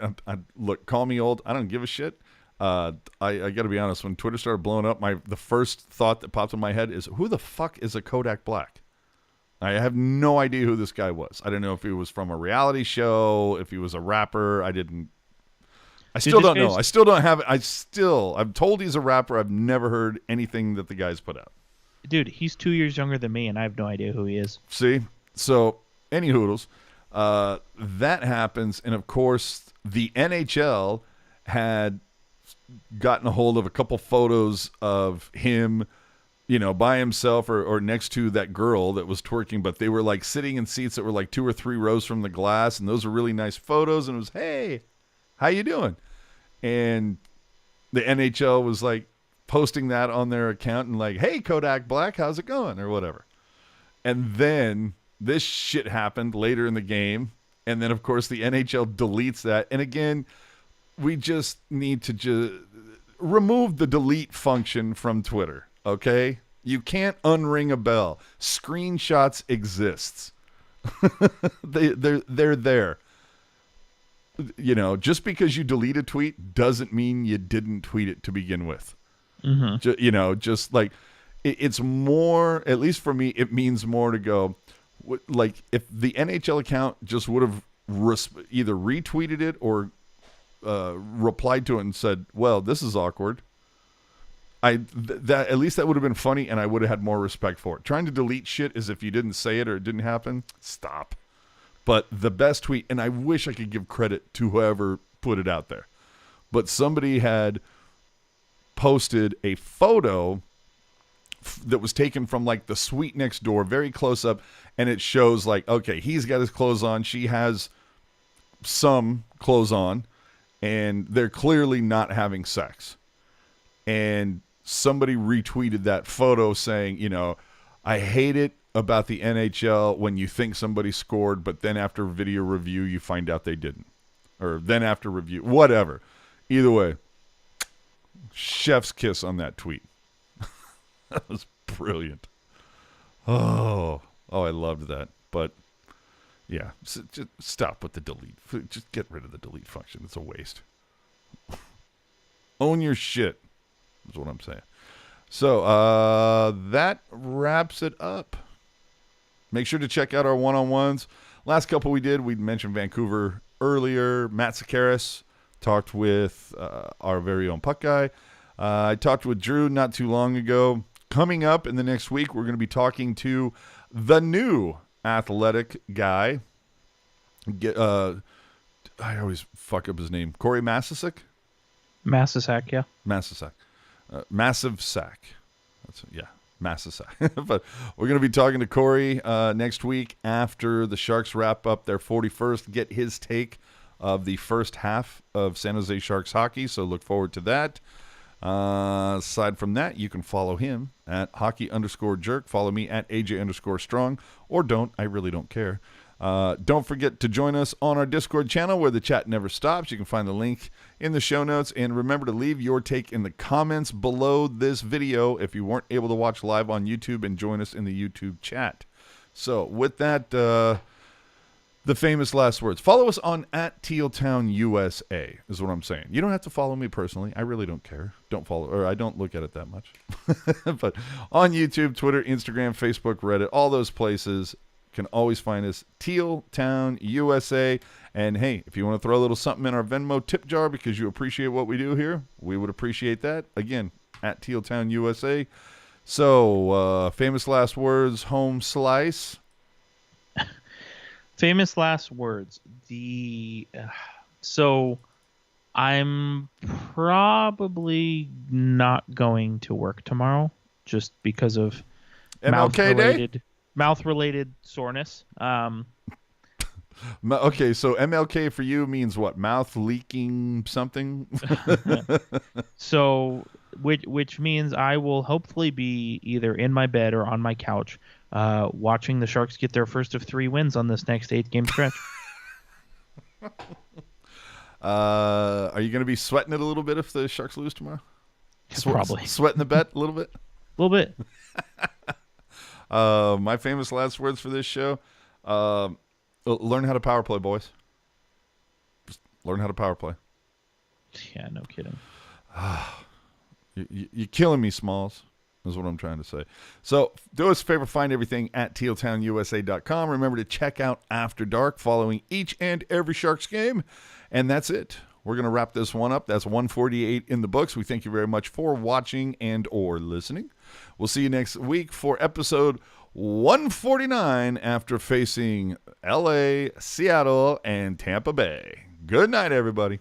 look, call me old, I don't give a shit. I got to be honest, when Twitter started blowing up, the first thought that popped in my head is, who the fuck is a Kodak Black? I have no idea who this guy was. I don't know if he was from a reality show, if he was a rapper. I still don't know. I still don't have it. I'm told he's a rapper. I've never heard anything that the guy's put out. Dude, he's 2 years younger than me, and I have no idea who he is. See? So, any hoodles. That happens, and of course, the NHL had gotten a hold of a couple photos of him, by himself or next to that girl that was twerking, but they were like sitting in seats that were like 2 or 3 rows from the glass, and those were really nice photos, and it was, hey, how you doing? And the NHL was like posting that on their account and like, hey, Kodak Black, how's it going? Or whatever. And then this shit happened later in the game, And then, of course, the NHL deletes that. And again, we just need to remove the delete function from Twitter, okay? You can't unring a bell. Screenshots exists. They're there. You know, just because you delete a tweet doesn't mean you didn't tweet it to begin with. Mm-hmm. Just like it's more, at least for me, it means more to go, like if the NHL account just would have either retweeted it or replied to it and said, well, this is awkward. That at least that would have been funny, and I would have had more respect for it. Trying to delete shit as if you didn't say it or it didn't happen, stop. But the best tweet, and I wish I could give credit to whoever put it out there, but somebody had posted a photo that was taken from like the suite next door, very close up, and it shows like, okay, he's got his clothes on, she has some clothes on, and they're clearly not having sex. And somebody retweeted that photo saying, you know, I hate it about the NHL when you think somebody scored, but then after video review, you find out they didn't. Or then after review, whatever. Either way, chef's kiss on that tweet. That was brilliant. Oh, I loved that. But, yeah, just stop with the delete. Just get rid of the delete function. It's a waste. Own your shit. Is what I'm saying. So that wraps it up. Make sure to check out our one-on-ones. Last couple we did, we mentioned Vancouver earlier. Matt Sakaris talked with our very own Puck guy. I talked with Drew not too long ago. Coming up in the next week, we're going to be talking to the new athletic guy. I always fuck up his name. Corey Masisic? Masisic, yeah. Masisic. Massive Sack. Massive Sack. But we're going to be talking to Corey next week after the Sharks wrap up their 41st, get his take of the first half of San Jose Sharks hockey. So look forward to that. Aside from that, you can follow him at hockey_jerk. Follow me at AJ_strong. Or don't. I really don't care. Don't forget to join us on our Discord channel where the chat never stops. You can find the link in the show notes. And remember to leave your take in the comments below this video if you weren't able to watch live on YouTube, and join us in the YouTube chat. So with that, the famous last words. Follow us on at Tealtown USA is what I'm saying. You don't have to follow me personally. I really don't care. Don't follow, or I don't look at it that much. But on YouTube, Twitter, Instagram, Facebook, Reddit, all those places, can always find us, Teal Town USA. And hey, if you want to throw a little something in our Venmo tip jar because you appreciate what we do here, we would appreciate that. Again, at Teal Town USA. So, famous last words, home slice. Famous last words. So I'm probably not going to work tomorrow just because of MLK mouth-related soreness. Okay, so MLK for you means what? Mouth leaking something? So, which means I will hopefully be either in my bed or on my couch watching the Sharks get their first of 3 wins on this next 8-game stretch. Are you going to be sweating it a little bit if the Sharks lose tomorrow? Probably. Sweating the bet a little bit? A little bit. My famous last words for this show, learn how to power play, boys. Just learn how to power play. Yeah, no kidding. You're killing me, Smalls, is what I'm trying to say. So do us a favor, find everything at tealtownusa.com. Remember to check out After Dark following each and every Sharks game. And that's it. We're going to wrap this one up. That's 148 in the books. We thank you very much for watching and or listening. We'll see you next week for episode 149 after facing LA, Seattle, and Tampa Bay. Good night, everybody.